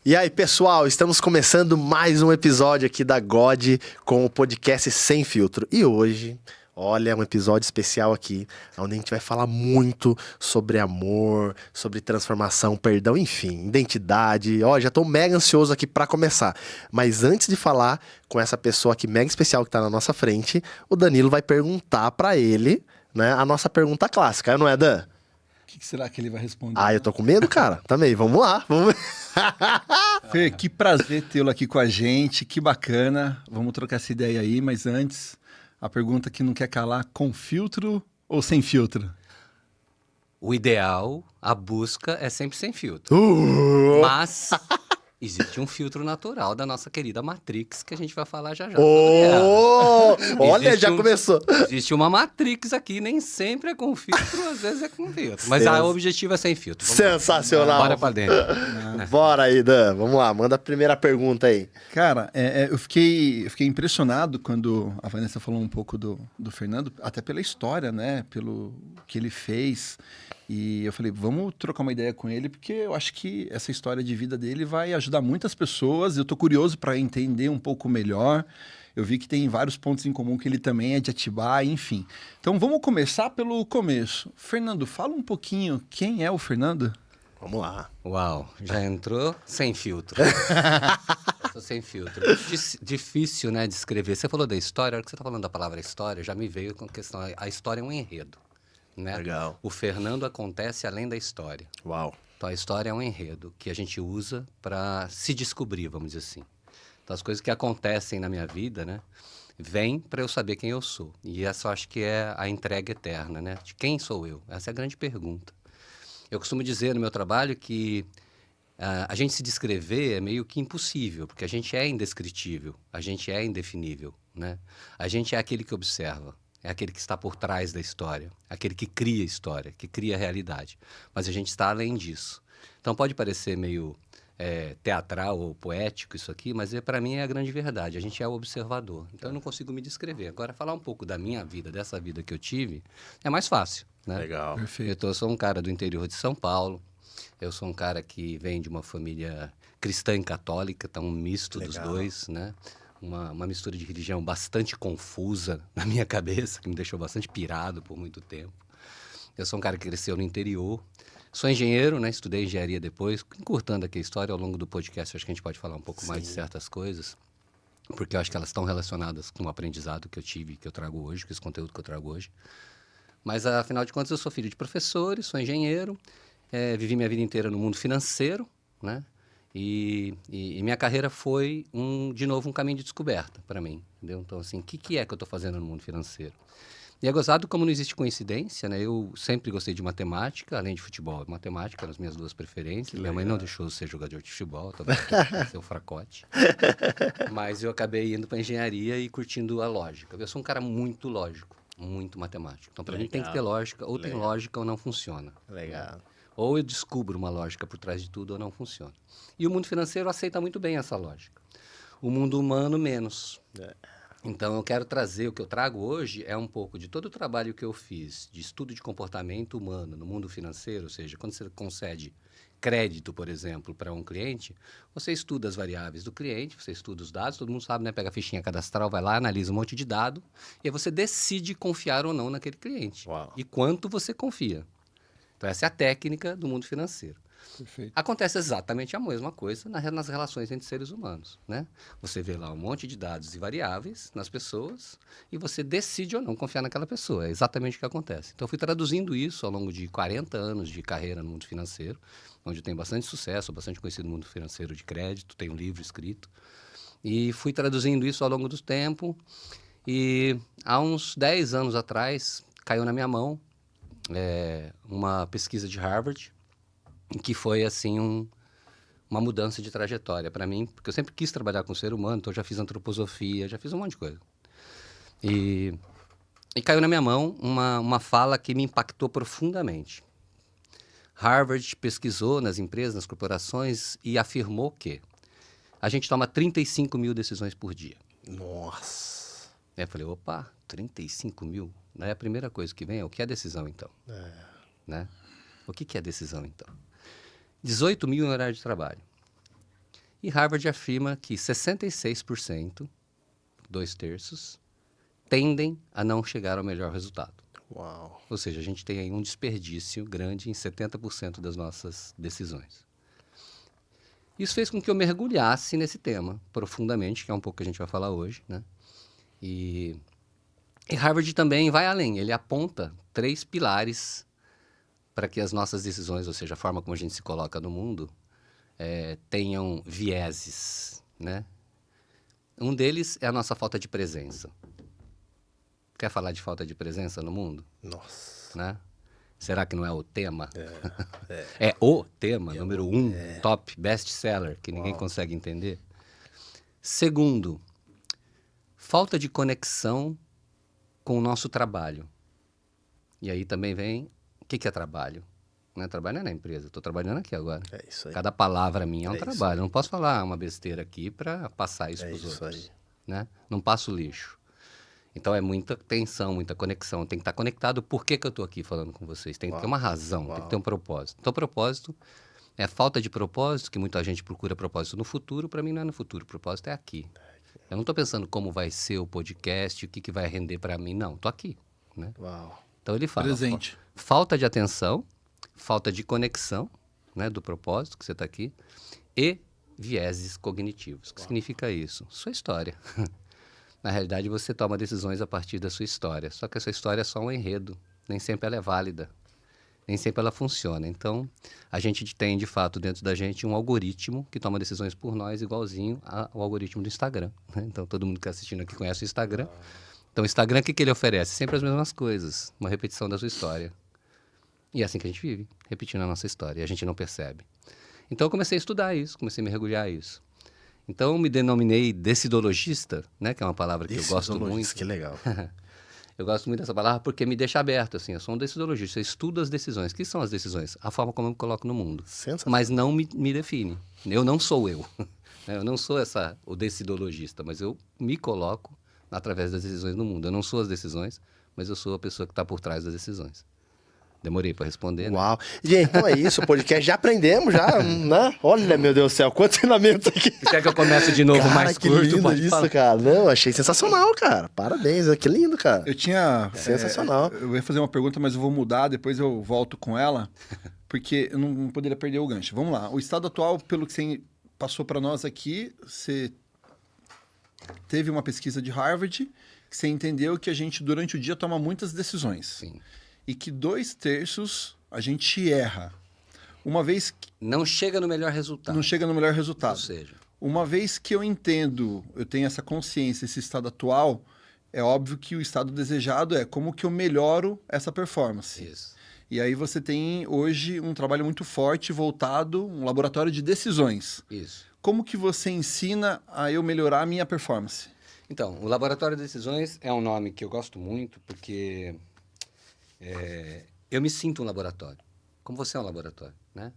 E aí, pessoal, estamos começando mais um episódio aqui da God com o podcast Sem Filtro. E hoje, olha, um episódio especial aqui, onde a gente vai falar muito sobre amor, sobre transformação, perdão, enfim, identidade. Ó, já tô mega ansioso aqui pra começar. Mas antes de falar com essa pessoa aqui mega especial que tá na nossa frente, o Danilo vai perguntar pra ele, né, a nossa pergunta clássica, não é, Dan? O que será que ele vai responder? Ah, eu tô com medo, cara. Também, vamos lá, vamos. Fê, que prazer tê-lo aqui com a gente, que bacana. Vamos trocar essa ideia aí, mas antes, a pergunta que não quer calar, com filtro ou sem filtro? O ideal, a busca é sempre sem filtro. Mas existe um filtro natural da nossa querida Matrix que a gente vai falar já sobre ela. Olha, Existe já começou. Existe uma Matrix aqui, nem sempre é com filtro, às vezes é com filtro. Mas o objetivo é sem filtro. Vamos lá. Sensacional. Bora pra dentro. Bora aí, Dan. Vamos lá, manda a primeira pergunta aí. Cara, eu fiquei impressionado quando a Vanessa falou um pouco do Fernando, até pela história, né? Pelo que ele fez. E eu falei, vamos trocar uma ideia com ele, porque eu acho que essa história de vida dele vai ajudar muitas pessoas. Eu tô curioso para entender um pouco melhor. Eu vi que tem vários pontos em comum, que ele também é de Atibaia, enfim. Então vamos começar pelo começo. Fernando, fala um pouquinho quem é o Fernando? Vamos lá. Uau, já entrou sem filtro. Eu tô sem filtro. Difícil, né, de escrever. Você falou da história, a hora que você tá falando da palavra história, já me veio com a questão, a história é um enredo, né? Legal. O Fernando acontece além da história. Uau. Então a história é um enredo que a gente usa para se descobrir, vamos dizer assim. Então as coisas que acontecem na minha vida, né, vêm para eu saber quem eu sou. E essa eu acho que é a entrega eterna, né? De quem sou eu? Essa é a grande pergunta. Eu costumo dizer no meu trabalho que a gente se descrever é meio que impossível, porque a gente é indescritível, a gente é indefinível, né? A gente é aquele que observa, é aquele que está por trás da história, aquele que cria a história, que cria a realidade. Mas a gente está além disso. Então pode parecer meio teatral ou poético isso aqui, mas para mim é a grande verdade. A gente é o observador. Então eu não consigo me descrever. Agora, falar um pouco da minha vida, dessa vida que eu tive, é mais fácil, né? Legal. Perfeito. Eu sou um cara do interior de São Paulo. Eu sou um cara que vem de uma família cristã e católica, tá um misto dos dois, né? Uma mistura de religião bastante confusa na minha cabeça, que me deixou bastante pirado por muito tempo. Eu sou um cara que cresceu no interior. Sou engenheiro, né? Estudei engenharia depois. Encurtando aqui a história, ao longo do podcast, acho que a gente pode falar um pouco mais de certas coisas, porque eu acho que elas estão relacionadas com o aprendizado que eu tive, que eu trago hoje, com esse conteúdo que eu trago hoje. Mas, afinal de contas, eu sou filho de professores, sou engenheiro, vivi minha vida inteira no mundo financeiro, né? E minha carreira foi, de novo, um caminho de descoberta para mim, entendeu? Então, assim, o que é que eu estou fazendo no mundo financeiro? E é gozado como não existe coincidência, né? Eu sempre gostei de matemática, além de futebol. Matemática eram as minhas duas preferências. Minha mãe não deixou eu ser jogador de futebol, talvez ser o fracote. Mas eu acabei indo para engenharia e curtindo a lógica. Eu sou um cara muito lógico, muito matemático. Então, para mim, tem que ter lógica. Ou tem lógica ou não funciona. Legal. Ou eu descubro uma lógica por trás de tudo ou não funciona. E o mundo financeiro aceita muito bem essa lógica. O mundo humano, menos. Então, eu quero trazer, o que eu trago hoje é um pouco de todo o trabalho que eu fiz de estudo de comportamento humano no mundo financeiro, ou seja, quando você concede crédito, por exemplo, para um cliente, você estuda as variáveis do cliente, você estuda os dados, todo mundo sabe, né? Pega a fichinha cadastral, vai lá, analisa um monte de dado, e aí você decide confiar ou não naquele cliente. Uau. E quanto você confia. Então, essa é a técnica do mundo financeiro. Perfeito. Acontece exatamente a mesma coisa nas relações entre seres humanos, né? Você vê lá um monte de dados e variáveis nas pessoas e você decide ou não confiar naquela pessoa. É exatamente o que acontece. Então, eu fui traduzindo isso ao longo de 40 anos de carreira no mundo financeiro, onde eu tenho bastante sucesso, bastante conhecido no mundo financeiro de crédito, tenho um livro escrito. E fui traduzindo isso ao longo do tempo. E há uns 10 anos atrás, caiu na minha mão uma pesquisa de Harvard, que foi, assim, uma mudança de trajetória para mim, porque eu sempre quis trabalhar com o ser humano, então eu já fiz antroposofia, já fiz um monte de coisa. E caiu na minha mão uma fala que me impactou profundamente. Harvard pesquisou nas empresas, nas corporações, e afirmou que a gente toma 35 mil decisões por dia. Nossa. Aí eu falei, opa, 35 mil? Daí a primeira coisa que vem é, o que é decisão, então? Né? O que é decisão, então? 18 mil em horário de trabalho. E Harvard afirma que 66%, 2/3, tendem a não chegar ao melhor resultado. Uau. Ou seja, a gente tem aí um desperdício grande em 70% das nossas decisões. Isso fez com que eu mergulhasse nesse tema profundamente, que é um pouco que a gente vai falar hoje, né? E Harvard também vai além. Ele aponta 3 pilares para que as nossas decisões, ou seja, a forma como a gente se coloca no mundo, tenham vieses, né? Um deles é a nossa falta de presença. Quer falar de falta de presença no mundo? Nossa. Né? Será que não é o tema? É o tema, número 1, top, best-seller, que ninguém consegue entender. Segundo, falta de conexão com o nosso trabalho. E aí também vem, o que é trabalho? Não é trabalho, não é na empresa, estou trabalhando aqui agora. É isso aí. Cada palavra minha é um É isso trabalho. Eu não posso falar uma besteira aqui para passar isso para os isso outros. aí. Né? Não passo lixo. Então é muita tensão, muita conexão. Tem que estar conectado. Por que eu estou aqui falando com vocês? Tem que ter uma razão, tem que ter um propósito. Então, propósito é falta de propósito, que muita gente procura propósito no futuro. Para mim, não é no futuro. O propósito é aqui. Eu não estou pensando como vai ser o podcast, o que vai render para mim. Não, estou aqui. Né? Uau. Então, ele fala Presente. falta de atenção, falta de conexão, né, do propósito que você está aqui, e vieses cognitivos. O que significa isso? Sua história. Na realidade, você toma decisões a partir da sua história. Só que a sua história é só um enredo. Nem sempre ela é válida. Nem sempre ela funciona. Então, a gente tem, de fato, dentro da gente um algoritmo que toma decisões por nós, igualzinho ao algoritmo do Instagram. Né? Então, todo mundo que está assistindo aqui conhece o Instagram. Então, o Instagram, o que ele oferece? Sempre as mesmas coisas. Uma repetição da sua história. E é assim que a gente vive, repetindo a nossa história. E a gente não percebe. Então, eu comecei a estudar isso, comecei a mergulhar isso. Então, eu me denominei decidologista, né? Que é uma palavra que eu gosto muito. Que legal. Eu gosto muito dessa palavra porque me deixa aberto, assim. Eu sou um decidologista, eu estudo as decisões. O que são as decisões? A forma como eu me coloco no mundo. Sensacional. Mas não me define. Eu não sou eu. Eu não sou o decidologista, mas eu me coloco através das decisões no mundo. Eu não sou as decisões, mas eu sou a pessoa que está por trás das decisões. Demorei para responder, né? Uau. Gente, então é isso, o podcast já aprendemos, já, né? Olha, meu Deus do céu, quanto ensinamento aqui. Quer que eu comece de novo Cara, mais que curto? lindo Pode isso, falar. cara. Não, achei sensacional, cara. Parabéns, que lindo, cara. Eu tinha... Sensacional. Eu ia fazer uma pergunta, mas eu vou mudar, depois eu volto com ela, porque eu não poderia perder o gancho. Vamos lá. O estado atual, pelo que você passou para nós aqui, você teve uma pesquisa de Harvard, que você entendeu que a gente, durante o dia, toma muitas decisões. Sim. E que 2/3 a gente erra. Uma vez que Não chega no melhor resultado. não chega no melhor Ou resultado. seja, Uma vez que eu entendo, eu tenho essa consciência, esse estado atual, é óbvio que o estado desejado é como que eu melhoro essa performance. isso. E aí você tem hoje um trabalho muito forte voltado, um laboratório de decisões. Isso. Como que você ensina a eu melhorar a minha performance? Então, o Laboratório de Decisões é um nome que eu gosto muito porque eu me sinto um laboratório. Como você é um laboratório, né?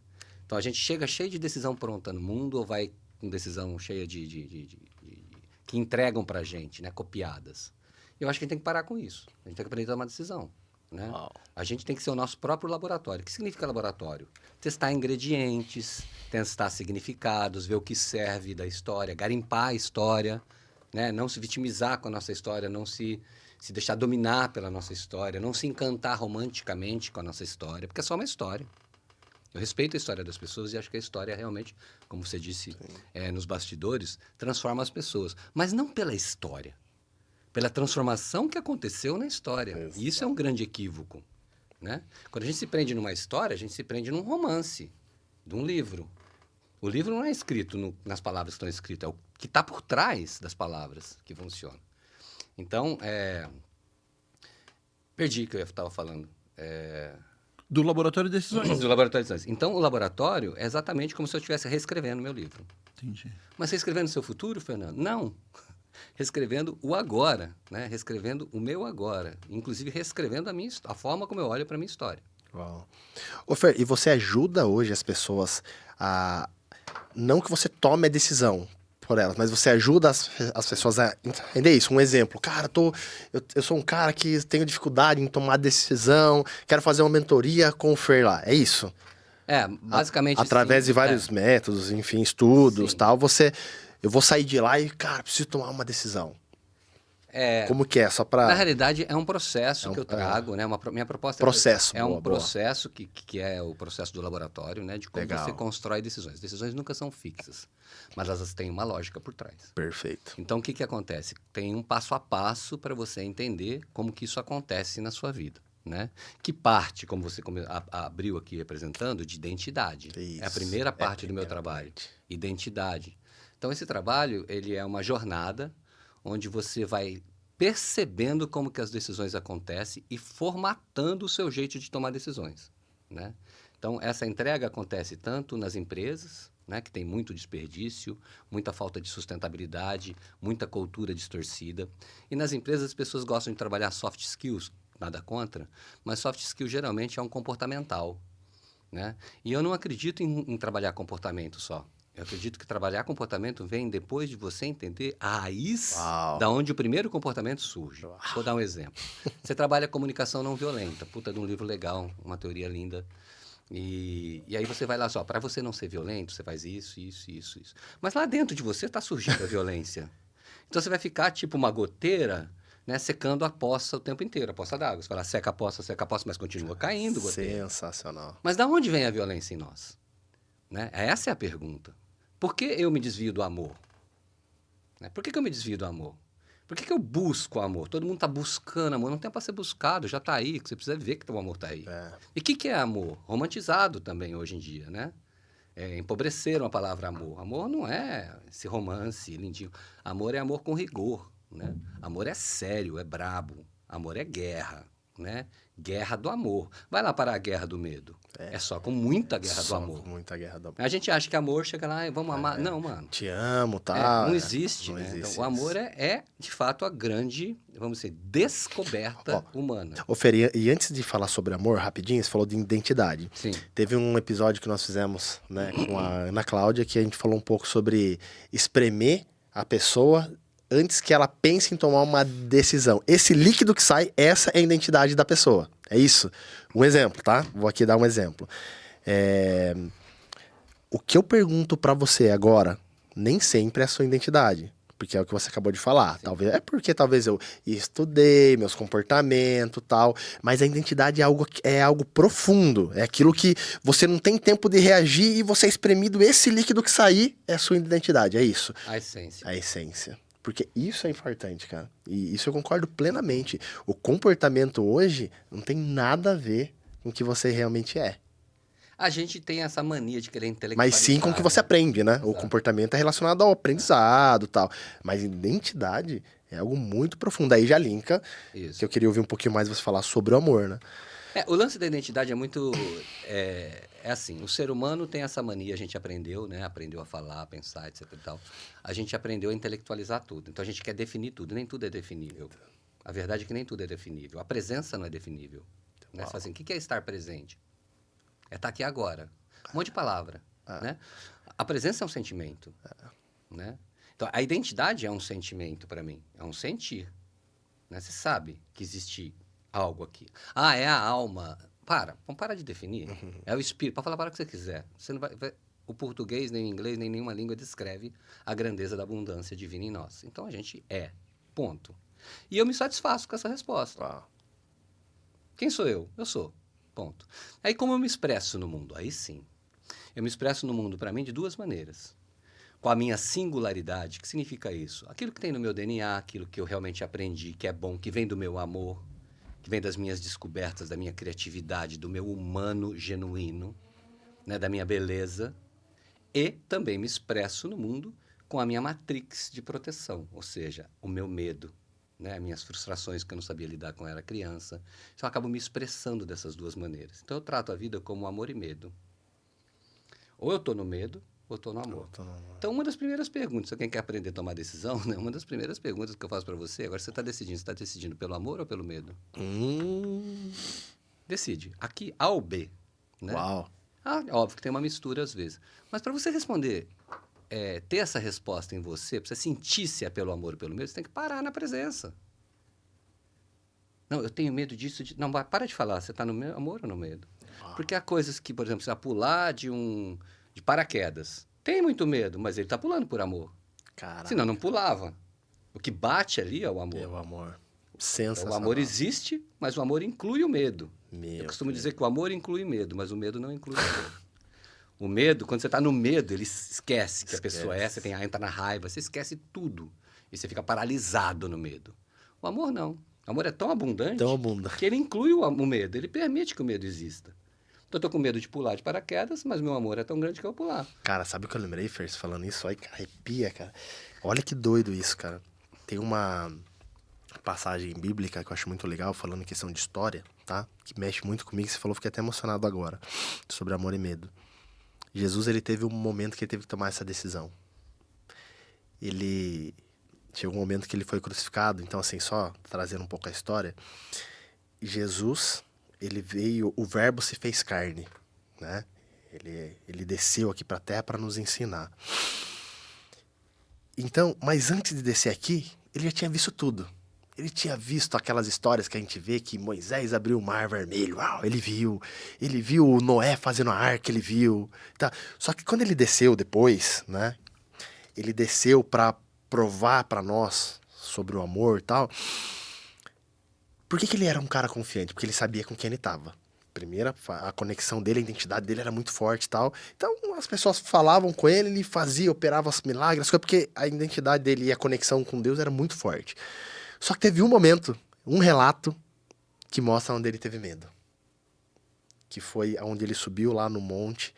Então, a gente chega cheio de decisão pronta no mundo ou vai com decisão cheia que entregam pra gente, né? Copiadas. Eu acho que a gente tem que parar com isso. A gente tem que aprender a tomar decisão. Né? A gente tem que ser o nosso próprio laboratório. O que significa laboratório? Testar ingredientes, testar significados, ver o que serve da história, garimpar a história, né? Não se vitimizar com a nossa história, não se deixar dominar pela nossa história, não se encantar romanticamente com a nossa história, porque é só uma história. Eu respeito a história das pessoas e acho que a história realmente, como você disse nos bastidores, transforma as pessoas. Mas não pela história. Pela transformação que aconteceu na história. Exato. E isso é um grande equívoco. Né? Quando a gente se prende numa história, a gente se prende num romance, de um livro. O livro não é escrito nas palavras que estão escritas, é o que está por trás das palavras que funciona. Então, perdi o que eu estava falando. Do laboratório de decisões. Do laboratório de decisões. Então, o laboratório é exatamente como se eu estivesse reescrevendo meu livro. Entendi. Mas reescrevendo o seu futuro, Fernando? Não. Reescrevendo o agora, né? Reescrevendo o meu agora. Inclusive, reescrevendo a forma como eu olho para a minha história. Uau. Ô Fer, e você ajuda hoje as pessoas a... Não que você tome a decisão por elas, mas você ajuda as pessoas a entender isso. Um exemplo. Cara, eu sou um cara que tenho dificuldade em tomar decisão, quero fazer uma mentoria com o Fer lá. É isso? Basicamente Através sim. de vários métodos, enfim, estudos, Sim. tal, eu vou sair de lá e, cara, preciso tomar uma decisão. Como que é? Só Na pra... realidade, é um processo que eu trago, né? Minha proposta Processo, é um boa, boa. processo que é o processo do laboratório, né? De como Legal. você constrói decisões. Decisões nunca são fixas, mas elas têm uma lógica por trás. Perfeito. Então, o que acontece? Tem um passo a passo para você entender como que isso acontece na sua vida, né? Que parte, como você abriu aqui apresentando, de identidade. Isso. É a primeira parte do meu trabalho. Identidade. Então, esse trabalho, ele é uma jornada onde você vai percebendo como que as decisões acontecem e formatando o seu jeito de tomar decisões, né? Então, essa entrega acontece tanto nas empresas, né, que tem muito desperdício, muita falta de sustentabilidade, muita cultura distorcida. E nas empresas as pessoas gostam de trabalhar soft skills, nada contra, mas soft skill geralmente é um comportamental, né? E eu não acredito em trabalhar comportamento só. Eu acredito que trabalhar comportamento vem depois de você entender a raiz da onde o primeiro comportamento surge. Vou dar um exemplo. Você trabalha comunicação não violenta, puta de um livro legal, uma teoria linda. E aí você vai lá só, para você não ser violento, você faz isso. Mas lá dentro de você está surgindo a violência. Então você vai ficar tipo uma goteira, né, secando a poça o tempo inteiro, a poça d'água. Você vai lá, seca a poça, mas continua caindo goteira. Sensacional. Mas da onde vem a violência em nós? Né? Essa é a pergunta. Por que eu me desvio do amor? Né? Por que eu me desvio do amor? Por que eu busco o amor? Todo mundo está buscando amor. Não tem para ser buscado, já está aí. Você precisa ver que o amor está aí. E o que é amor? Romantizado também hoje em dia, né? Empobreceram a palavra amor. Amor não é esse romance lindinho. Amor é amor com rigor, né? Amor é sério, é brabo. Amor é guerra, né? Guerra do amor. Vai lá para a guerra do medo. É só com muita guerra do amor. Com muita guerra do amor. A gente acha que amor chega lá e vamos amar. Não, mano. Te amo, tá? Não existe, não né? existe Então, o amor é, de fato, a grande, vamos dizer, descoberta humana. Ô, Fer, e antes de falar sobre amor, rapidinho, você falou de identidade. Sim. Teve um episódio que nós fizemos, né, com a Ana Cláudia, que a gente falou um pouco sobre espremer a pessoa antes que ela pense em tomar uma decisão. Esse líquido que sai, essa é a identidade da pessoa. É isso. Um exemplo, tá? Vou aqui dar um exemplo. O que eu pergunto pra você agora, nem sempre é a sua identidade. Porque é o que você acabou de falar. Talvez, talvez eu estudei, meus comportamentos e tal. Mas a identidade é algo profundo. É aquilo que você não tem tempo de reagir e você é espremido. Esse líquido que sair é a sua identidade. É isso. A essência. A essência. Porque isso é importante, cara. E isso eu concordo plenamente. O comportamento hoje não tem nada a ver com o que você realmente é. A gente tem essa mania de querer intelectualizar. Mas sim com o que você aprende, né? Exato. O comportamento é relacionado ao aprendizado e tal. Mas identidade é algo muito profundo. Aí já linka, isso. Que eu queria ouvir um pouquinho mais você falar sobre o amor, né? O lance da identidade é muito... É assim, o ser humano tem essa mania, a gente aprendeu, né? Aprendeu a falar, a pensar, etc e tal. A gente aprendeu a intelectualizar tudo. Então a gente quer definir tudo. Nem tudo é definível. A verdade é que nem tudo é definível. A presença não é definível. Né? Você fala assim, o que é estar presente? É estar aqui agora. Um monte de palavra, né? A presença é um sentimento, né? Então, a identidade é um sentimento para mim. É um sentir, né? Você sabe que existe algo aqui. É a alma. Vamos parar de definir. É o espírito. Pode falar para o que você quiser. Você não vai... O português, nem o inglês, nem nenhuma língua descreve a grandeza da abundância divina em nós. Então, a gente é. Ponto. E eu me satisfaço com essa resposta. Quem sou eu? Eu sou. Ponto. Aí como eu me expresso no mundo? Aí sim. Eu me expresso no mundo, para mim, de duas maneiras. Com a minha singularidade. O que significa isso? Aquilo que tem no meu DNA, aquilo que eu realmente aprendi, que é bom, que vem do meu amor, que vem das minhas descobertas, da minha criatividade, do meu humano genuíno, né, da minha beleza. E também me expresso no mundo com a minha matrix de proteção, ou seja, o meu medo. Né, minhas frustrações que eu não sabia lidar quando era criança. Então, eu acabo me expressando dessas duas maneiras. Então, eu trato a vida como amor e medo. Ou eu estou no medo, ou eu estou no amor. Então, uma das primeiras perguntas, se alguém quer aprender a tomar decisão, né, uma das primeiras perguntas que eu faço para você, agora você está decidindo pelo amor ou pelo medo? Decide. Aqui, A ou B. Né? Uau. Óbvio que tem uma mistura às vezes. Mas para você responder... ter essa resposta em você, para você sentir se é pelo amor ou pelo medo, você tem que parar na presença. Não, eu tenho medo disso. Não, para de falar. Você está no amor ou no medo? Porque há coisas que, por exemplo, você vai pular de paraquedas. Tem muito medo, mas ele está pulando por amor. Cara, Senão não pulava. O que bate ali é o amor. meu amor. Então, Sensacional. o amor existe, mas o amor inclui o medo. Meu Eu costumo Deus. dizer que o amor inclui medo, mas o medo não inclui o amor. O medo, quando você está no medo, ele esquece que a pessoa é, você entra na raiva, você esquece tudo. E você fica paralisado no medo. O amor não. O amor é tão abundante Tão abundante. que ele inclui o medo, ele permite que o medo exista. Então, eu tô com medo de pular de paraquedas, mas meu amor é tão grande que eu vou pular. Cara, sabe o que eu lembrei, Fers, falando isso? Ai, arrepia, cara. Olha que doido isso, cara. Tem uma passagem bíblica que eu acho muito legal, falando em questão de história, tá? Que mexe muito comigo, você falou, fiquei até emocionado agora, sobre amor e medo. Jesus, ele teve um momento que ele teve que tomar essa decisão. Ele... Chegou um momento que ele foi crucificado, então assim, só trazendo um pouco a história, Jesus, ele veio, o verbo se fez carne, né? Ele desceu aqui pra terra para nos ensinar. Então, mas antes de descer aqui, ele já tinha visto tudo. Ele tinha visto aquelas histórias que a gente vê que Moisés abriu o mar vermelho, uau, ele viu o Noé fazendo a arca, ele viu, tá? Só que quando ele desceu depois, né? Ele desceu para provar para nós sobre o amor e tal. Por que ele era um cara confiante? Porque ele sabia com quem ele estava. Primeira, a conexão dele, a identidade dele era muito forte e tal. Então, as pessoas falavam com ele, ele fazia, operava os milagres, porque a identidade dele e a conexão com Deus era muito forte. Só que teve um momento, um relato, que mostra onde ele teve medo. Que foi onde ele subiu lá no monte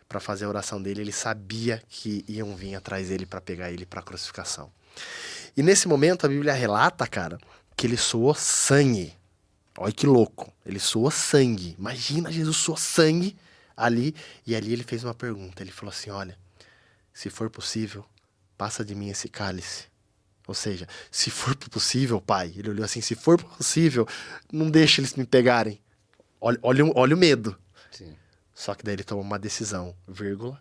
para fazer a oração dele. Ele sabia que iam vir atrás dele para pegar ele para a crucificação. E nesse momento, a Bíblia relata, cara, que ele suou sangue. Olha que louco. Ele suou sangue. Imagina, Jesus suou sangue ali. E ali ele fez uma pergunta. Ele falou assim, olha, se for possível, passa de mim esse cálice. Ou seja, se for possível, pai, ele olhou assim, se for possível, não deixe eles me pegarem. Olha o medo. Sim. Só que daí ele tomou uma decisão, vírgula,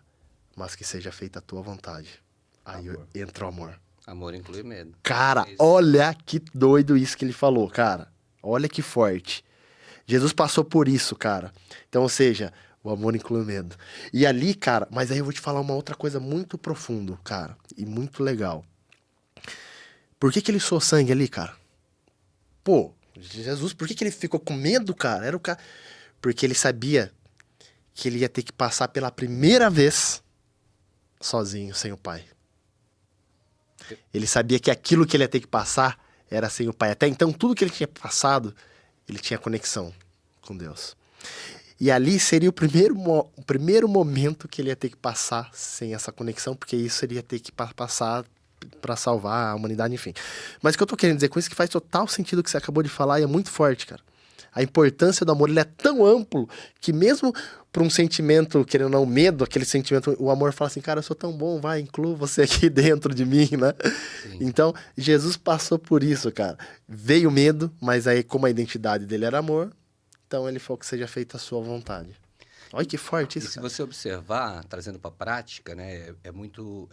mas que seja feita a tua vontade. Aí entra o amor. Amor inclui medo. Cara, É isso. olha que doido isso que ele falou, cara. Olha que forte. Jesus passou por isso, cara. Então, ou seja, o amor inclui o medo. E ali, cara, mas aí eu vou te falar uma outra coisa muito profundo, cara, e muito legal. Por que ele suou sangue ali, cara? Pô, Jesus, por que ele ficou com medo, cara? Era o cara... Porque ele sabia que ele ia ter que passar pela primeira vez sozinho, sem o pai. Ele sabia que aquilo que ele ia ter que passar era sem o pai. Até então, tudo que ele tinha passado, ele tinha conexão com Deus. E ali seria o primeiro momento que ele ia ter que passar sem essa conexão, porque isso ele ia ter que passar para salvar a humanidade, enfim. Mas o que eu tô querendo dizer com isso é que faz total sentido o que você acabou de falar e é muito forte, cara. A importância do amor, ele é tão amplo que mesmo para um sentimento, querendo ou não, medo, aquele sentimento, o amor fala assim, cara, eu sou tão bom, vai, inclua você aqui dentro de mim, né? Sim. Então, Jesus passou por isso, cara. Veio medo, mas aí como a identidade dele era amor, então ele falou que seja feita a sua vontade. Olha que forte E isso, se cara. você observar, trazendo para a prática, né, é muito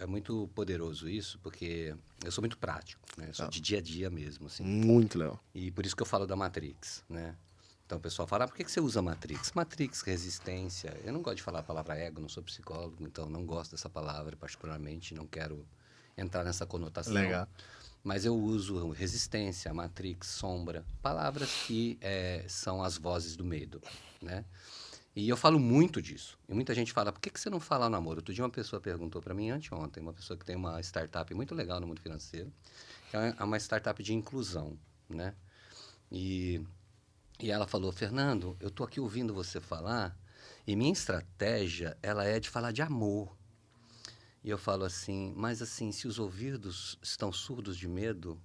poderoso isso, porque eu sou muito prático, né? Eu sou de dia a dia mesmo, assim. Muito legal. E por isso que eu falo da Matrix, né? Então o pessoal fala, por que você usa Matrix? Matrix, resistência. Eu não gosto de falar a palavra ego, não sou psicólogo, então não gosto dessa palavra particularmente, não quero entrar nessa conotação. Legal. Mas eu uso resistência, Matrix, sombra, palavras que são as vozes do medo, né? E eu falo muito disso. E muita gente fala, por que você não fala no amor? Outro dia uma pessoa perguntou para mim, anteontem, uma pessoa que tem uma startup muito legal no mundo financeiro, que é uma startup de inclusão, né? E ela falou, Fernando, eu tô aqui ouvindo você falar e minha estratégia, ela é de falar de amor. E eu falo assim, mas assim, se os ouvidos estão surdos de medo,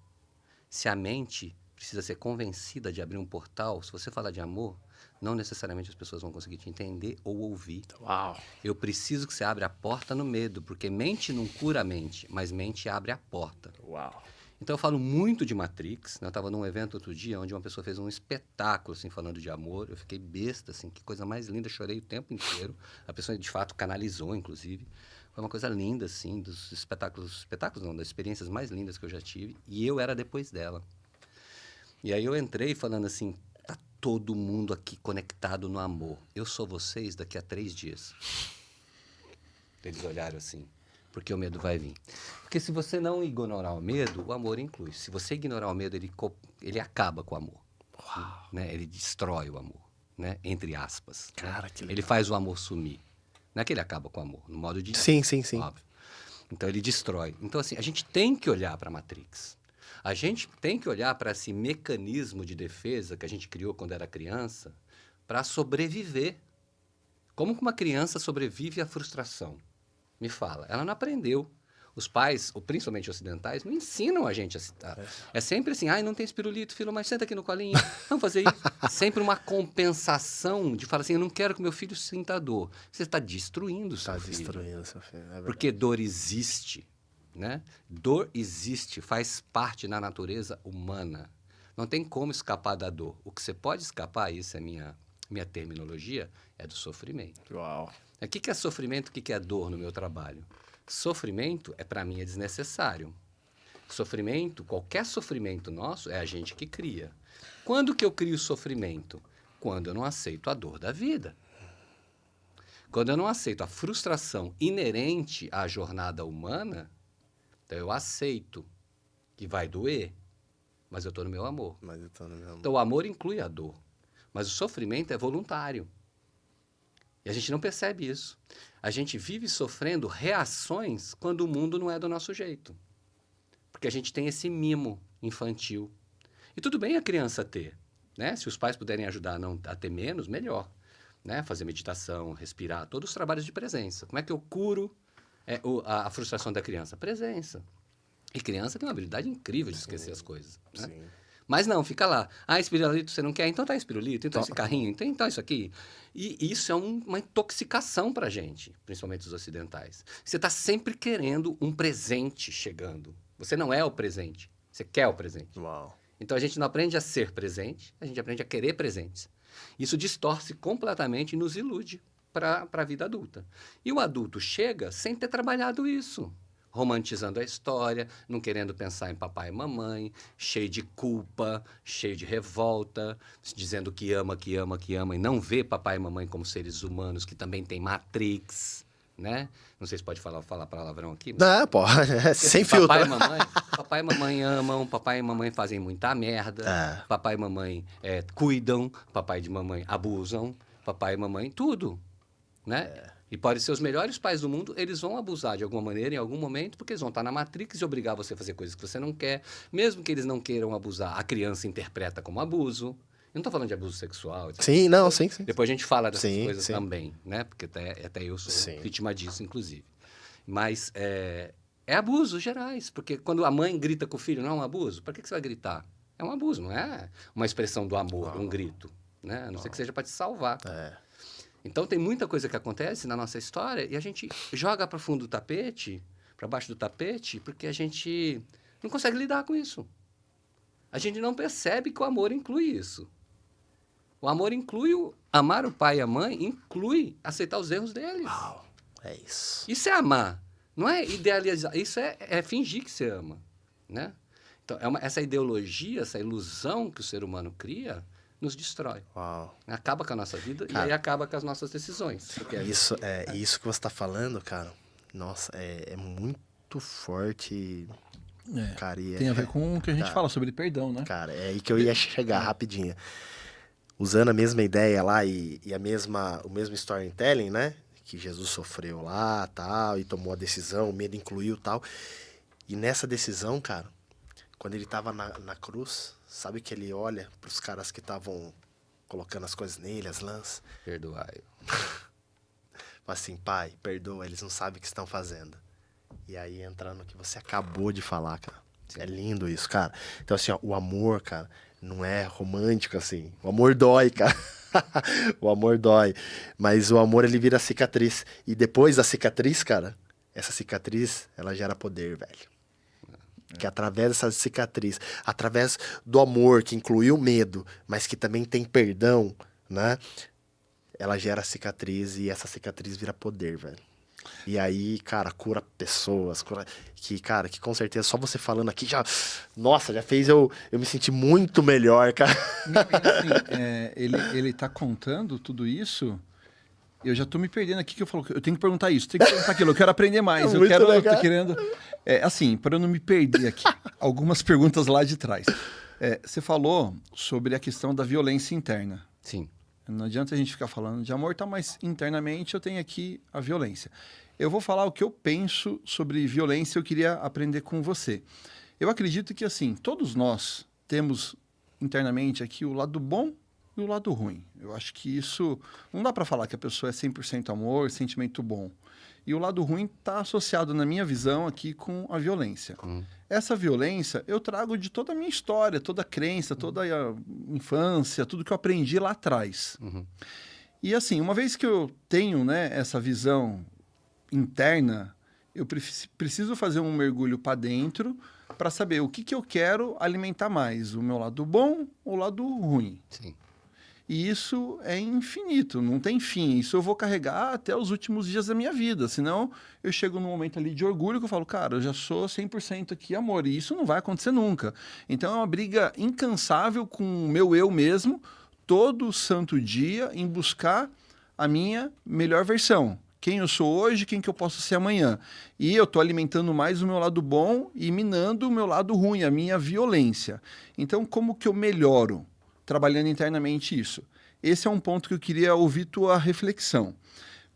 se a mente precisa ser convencida de abrir um portal, se você falar de amor, não necessariamente as pessoas vão conseguir te entender ou ouvir. Uau. Eu preciso que você abra a porta no medo, porque mente não cura a mente, mas mente abre a porta. Uau. Então eu falo muito de Matrix, né? Eu estava num evento outro dia onde uma pessoa fez um espetáculo assim, falando de amor, eu fiquei besta, assim, que coisa mais linda, chorei o tempo inteiro, a pessoa de fato canalizou, inclusive. Foi uma coisa linda, assim, dos espetáculos não, das experiências mais lindas que eu já tive, e eu era depois dela. E aí eu entrei falando assim, tá todo mundo aqui conectado no amor. Eu sou vocês daqui a 3 dias. Eles olharam assim, porque o medo vai vir. Porque se você não ignorar o medo, o amor inclui. Se você ignorar o medo, ele acaba com o amor. Né? Ele destrói o amor, né? Entre aspas. Cara, né? que legal. Ele faz o amor sumir. Não é que ele acaba com o amor, no modo de... Sim. Óbvio. Então, ele destrói. Então, assim, a gente tem que olhar para a Matrix. A gente tem que olhar para esse mecanismo de defesa que a gente criou quando era criança para sobreviver. Como que uma criança sobrevive à frustração? Me fala. Ela não aprendeu. Os pais, principalmente ocidentais, não ensinam a gente a citar. É sempre assim, não tem espirulito, filho, mas senta aqui no colinho, vamos fazer isso. Sempre uma compensação de falar assim, eu não quero que meu filho sinta dor. Você está destruindo o seu filho. Está destruindo seu filho, é verdade. Porque dor existe, né? Dor existe, faz parte da natureza humana. Não tem como escapar da dor. O que você pode escapar, isso é minha terminologia, é do sofrimento. Uau. O que é sofrimento, o que é dor no meu trabalho? Sofrimento, para mim, é desnecessário. Sofrimento, qualquer sofrimento nosso, é a gente que cria. Quando que eu crio sofrimento? Quando eu não aceito a dor da vida. Quando eu não aceito a frustração inerente à jornada humana, então eu aceito que vai doer, mas eu estou no meu amor. Então o amor inclui a dor, mas o sofrimento é voluntário. E a gente não percebe isso. A gente vive sofrendo reações quando o mundo não é do nosso jeito. Porque a gente tem esse mimo infantil. E tudo bem a criança ter, né? Se os pais puderem ajudar a ter menos, melhor. Né? Fazer meditação, respirar, todos os trabalhos de presença. Como é que eu curo a frustração da criança? Presença. E criança tem uma habilidade incrível de esquecer as coisas. Né? Sim. Mas não, fica lá. Espirulito você não quer? Então tá espirulito, então esse carrinho, então isso aqui. E isso é uma intoxicação pra gente, principalmente os ocidentais. Você tá sempre querendo um presente chegando. Você não é o presente, você quer o presente. Uau. Então a gente não aprende a ser presente, a gente aprende a querer presentes. Isso distorce completamente e nos ilude para a vida adulta. E o adulto chega sem ter trabalhado isso. Romantizando a história, não querendo pensar em papai e mamãe, cheio de culpa, cheio de revolta, dizendo que ama, e não vê papai e mamãe como seres humanos que também tem Matrix, né? Não sei se pode falar palavrão aqui. Mas... Não, pode, sem filtro. Papai e mamãe amam, papai e mamãe fazem muita merda, papai e mamãe cuidam, papai e mamãe abusam, papai e mamãe tudo, né? E podem ser os melhores pais do mundo, eles vão abusar de alguma maneira, em algum momento, porque eles vão estar na Matrix e obrigar você a fazer coisas que você não quer. Mesmo que eles não queiram abusar, a criança interpreta como abuso. Eu não estou falando de abuso sexual. Etc. Sim, não, sim. Depois a gente fala dessas coisas também, né? Porque até eu sou vítima disso, inclusive. Mas é abusos gerais, porque quando a mãe grita com o filho, não é um abuso? Para que você vai gritar? É um abuso, não é uma expressão do amor, um grito. Né? A não ser que seja para te salvar. Então, tem muita coisa que acontece na nossa história e a gente joga para fundo do tapete, para baixo do tapete, porque a gente não consegue lidar com isso. A gente não percebe que o amor inclui isso. O amor inclui amar o pai e a mãe, inclui aceitar os erros deles. Uau, é isso. Isso é amar, não é idealizar. Isso é fingir que você ama, né? Então, essa ideologia, essa ilusão que o ser humano cria... nos destrói. Uau. Acaba com a nossa vida e aí acaba com as nossas decisões. Isso que você está falando, cara, nossa, é muito forte. Cara, tem a ver com o que a gente fala sobre perdão, né? Cara, é aí que eu ia chegar rapidinho. Usando a mesma ideia lá e o mesmo storytelling, né? Que Jesus sofreu lá, tal, e tomou a decisão, o medo incluiu tal. E nessa decisão, cara, quando ele estava na cruz, sabe que ele olha para os caras que estavam colocando as coisas nele, as lãs? Perdoai. Fala assim, pai, perdoa, eles não sabem o que estão fazendo. E aí entra no que você acabou de falar, cara. Sim. É lindo isso, cara. Então assim, ó, o amor, cara, não é romântico assim. O amor dói, cara. O amor dói. Mas o amor, ele vira cicatriz. E depois da cicatriz, cara, essa cicatriz, ela gera poder, velho. Que através dessa cicatriz, através do amor, que inclui o medo, mas que também tem perdão, né? Ela gera cicatriz e essa cicatriz vira poder, velho. E aí, cara, cura pessoas, cara, que com certeza só você falando aqui já, nossa, já fez eu me sentir muito melhor, cara. Não, e assim, ele tá contando tudo isso, eu já tô me perdendo aqui, que eu falo, eu tenho que perguntar isso, tenho que perguntar aquilo, eu quero aprender mais, eu Muito quero, legal. eu tô querendo... assim, para eu não me perder aqui, algumas perguntas lá de trás. Você falou sobre a questão da violência interna. Sim. Não adianta a gente ficar falando de amor, tá? Mas internamente eu tenho aqui a violência. Eu vou falar o que eu penso sobre violência, eu queria aprender com você. Eu acredito que, assim, todos nós temos internamente aqui o lado bom e o lado ruim. Eu acho que isso... Não dá para falar que a pessoa é 100% amor, sentimento bom. E o lado ruim está associado, na minha visão, aqui com a violência. Essa violência eu trago de toda a minha história, toda a crença, toda a infância, tudo que eu aprendi lá atrás. E assim, uma vez que eu tenho, né, essa visão interna, eu preciso fazer um mergulho para dentro para saber o que eu quero alimentar mais, o meu lado bom ou o lado ruim. Sim. E isso é infinito, não tem fim. Isso eu vou carregar até os últimos dias da minha vida. Senão, eu chego num momento ali de orgulho que eu falo, cara, eu já sou 100% aqui amor. E isso não vai acontecer nunca. Então, é uma briga incansável com o meu eu mesmo, todo santo dia, em buscar a minha melhor versão. Quem eu sou hoje, quem que eu posso ser amanhã. E eu estou alimentando mais o meu lado bom e minando o meu lado ruim, a minha violência. Então, como que eu melhoro? Trabalhando internamente isso. Esse é um ponto que eu queria ouvir tua reflexão.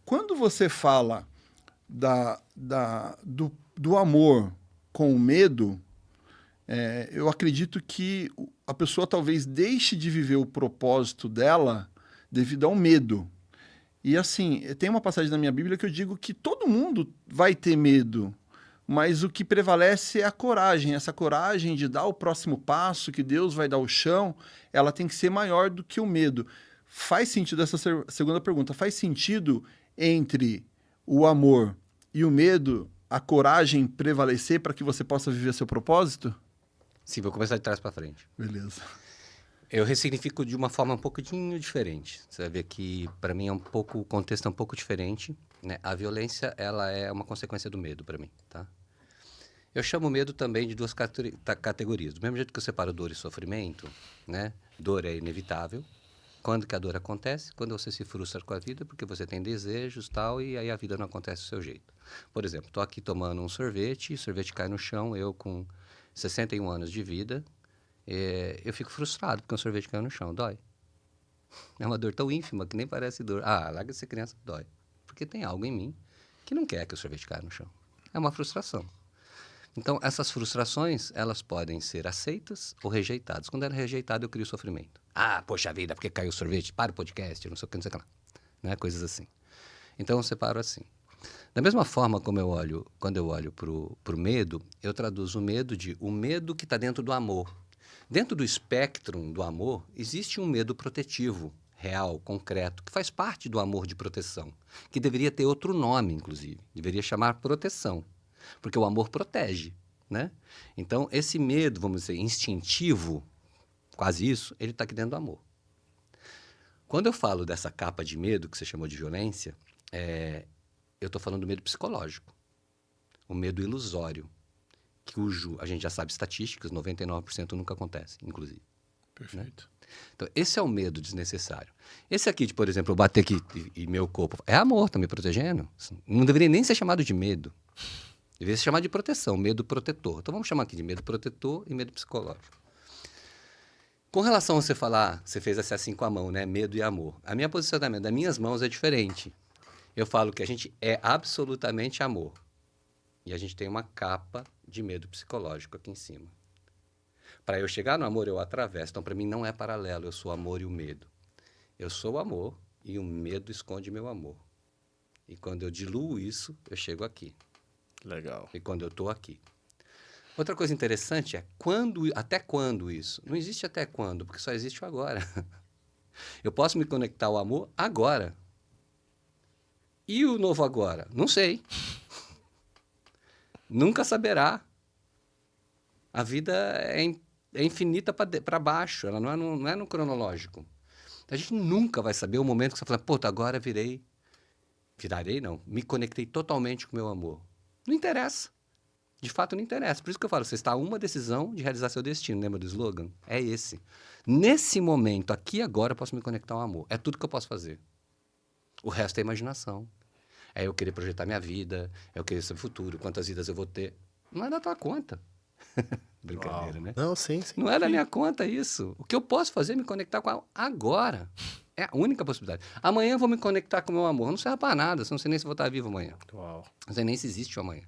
Quando você fala do amor com o medo, eu acredito que a pessoa talvez deixe de viver o propósito dela devido ao medo. E assim, tem uma passagem na minha Bíblia que eu digo que todo mundo vai ter medo, mas o que prevalece é a coragem. Essa coragem de dar o próximo passo, que Deus vai dar o chão, ela tem que ser maior do que o medo. Faz sentido essa segunda pergunta? Faz sentido entre o amor e o medo, a coragem prevalecer para que você possa viver seu propósito? Sim, vou começar de trás para frente. Beleza. Eu ressignifico de uma forma um pouquinho diferente. Você vai ver que, para mim, o contexto é um pouco diferente, né? A violência, ela é uma consequência do medo para mim, tá? Eu chamo o medo também de duas categorias. Do mesmo jeito que eu separo dor e sofrimento, né? Dor é inevitável. Quando que a dor acontece? Quando você se frustra com a vida, porque você tem desejos e tal, e aí a vida não acontece do seu jeito. Por exemplo, estou aqui tomando um sorvete, o sorvete cai no chão, eu com 61 anos de vida, eu fico frustrado porque o sorvete caiu no chão, dói. É uma dor tão ínfima que nem parece dor. Ah, larga essa criança, dói. Porque tem algo em mim que não quer que o sorvete caia no chão. É uma frustração. Então, essas frustrações, elas podem ser aceitas ou rejeitadas. Quando ela é rejeitada, eu crio sofrimento. Ah, poxa vida, porque caiu o sorvete? Para o podcast, não sei o que, não sei o que lá. Né? Coisas assim. Então, eu separo assim. Da mesma forma como quando eu olho para o medo, eu traduzo o medo que está dentro do amor. Dentro do espectro do amor, existe um medo protetivo, real, concreto, que faz parte do amor de proteção, que deveria ter outro nome, inclusive. Deveria chamar proteção, porque o amor protege, né? Então, esse medo, vamos dizer, instintivo, quase isso, ele está aqui dentro do amor. Quando eu falo dessa capa de medo, que você chamou de violência, eu estou falando do medo psicológico, o medo ilusório, cujo a gente já sabe estatísticas, 99% nunca acontece, inclusive. Perfeito. Né? Então, esse é o medo desnecessário. Esse aqui, de, por exemplo, eu bater aqui e meu corpo... É amor, tá me protegendo. Não deveria nem ser chamado de medo. Deveria ser chamado de proteção, medo protetor. Então, vamos chamar aqui de medo protetor e medo psicológico. Com relação a você falar, você fez assim com a mão, né? Medo e amor. A minha posicionamento das minhas mãos é diferente. Eu falo que a gente é absolutamente amor. E a gente tem uma capa de medo psicológico aqui em cima. Para eu chegar no amor, eu atravesso. Então, para mim, não é paralelo. Eu sou o amor e o medo. Eu sou o amor e o medo esconde meu amor. E quando eu diluo isso, eu chego aqui. Legal. E quando eu estou aqui. Outra coisa interessante é até quando isso? Não existe até quando, porque só existe o agora. Eu posso me conectar ao amor agora. E o novo agora? Não sei. Nunca saberá. A vida é infinita para baixo, ela não é no cronológico. A gente nunca vai saber o momento que você fala, pô, agora virei Virarei, não. Me conectei totalmente com o meu amor. Não interessa. De fato, não interessa. Por isso que eu falo, você está a uma decisão de realizar seu destino. Lembra do slogan? É esse. Nesse momento, aqui e agora, eu posso me conectar ao amor. É tudo que eu posso fazer. O resto é imaginação. É eu querer projetar minha vida, é eu querer saber o futuro, quantas vidas eu vou ter. Não é da tua conta. Brincadeira, né? Não, sim. Não é da minha conta isso. O que eu posso fazer é me conectar com ela agora. É a única possibilidade. Amanhã eu vou me conectar com o meu amor. Não serve para nada. Não sei nem se vou estar vivo amanhã. Uau. Não sei nem se existe o amanhã.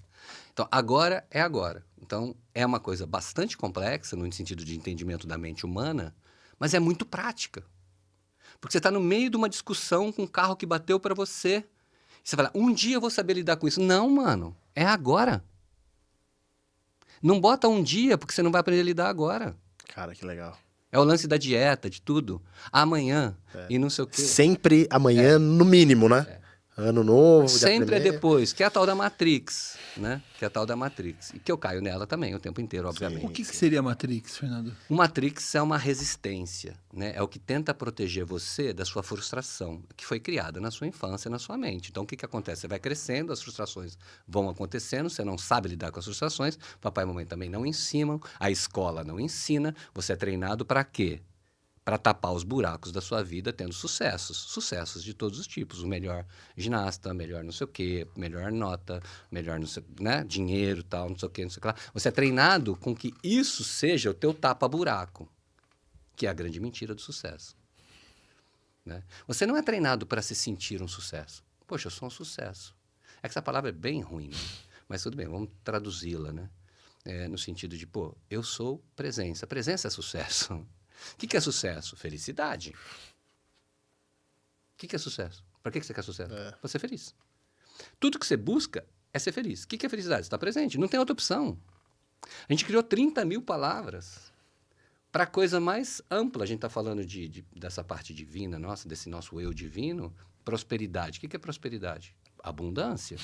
Então, agora é agora. Então, é uma coisa bastante complexa no sentido de entendimento da mente humana, mas é muito prática. Porque você está no meio de uma discussão com um carro que bateu para você. E você fala, um dia eu vou saber lidar com isso. Não, mano. É agora. Não bota um dia, porque você não vai aprender a lidar agora. Cara, que legal. É o lance da dieta, de tudo. Amanhã e não sei o quê. Sempre amanhã, no mínimo, né? Ano novo, dia Sempre é primeiro. depois, que é a tal da Matrix, né? Que é a tal da Matrix. E que eu caio nela também o tempo inteiro, obviamente. O que seria a Matrix, Fernando? O Matrix é uma resistência, né? É o que tenta proteger você da sua frustração, que foi criada na sua infância, na sua mente. Então, o que acontece? Você vai crescendo, as frustrações vão acontecendo, você não sabe lidar com as frustrações, papai e mamãe também não ensinam, a escola não ensina, você é treinado para quê? Para tapar os buracos da sua vida tendo sucessos de todos os tipos, o melhor ginasta, melhor não sei o quê, melhor nota, melhor não sei, né, dinheiro, tal, não sei o quê, não sei o que lá. Você é treinado com que isso seja o teu tapa-buraco, que é a grande mentira do sucesso, né? Você não é treinado para se sentir um sucesso. Poxa, eu sou um sucesso. É que essa palavra é bem ruim, né? Mas tudo bem, vamos traduzi-la, né? No sentido de, pô, eu sou presença. Presença é sucesso. O que é sucesso? Felicidade. O que é sucesso? Para que você quer sucesso? Para ser feliz. Tudo que você busca é ser feliz. O que é felicidade? Você está presente. Não tem outra opção. A gente criou 30 mil palavras para a coisa mais ampla. A gente está falando dessa parte divina nossa, desse nosso eu divino. Prosperidade. O que é prosperidade? Abundância.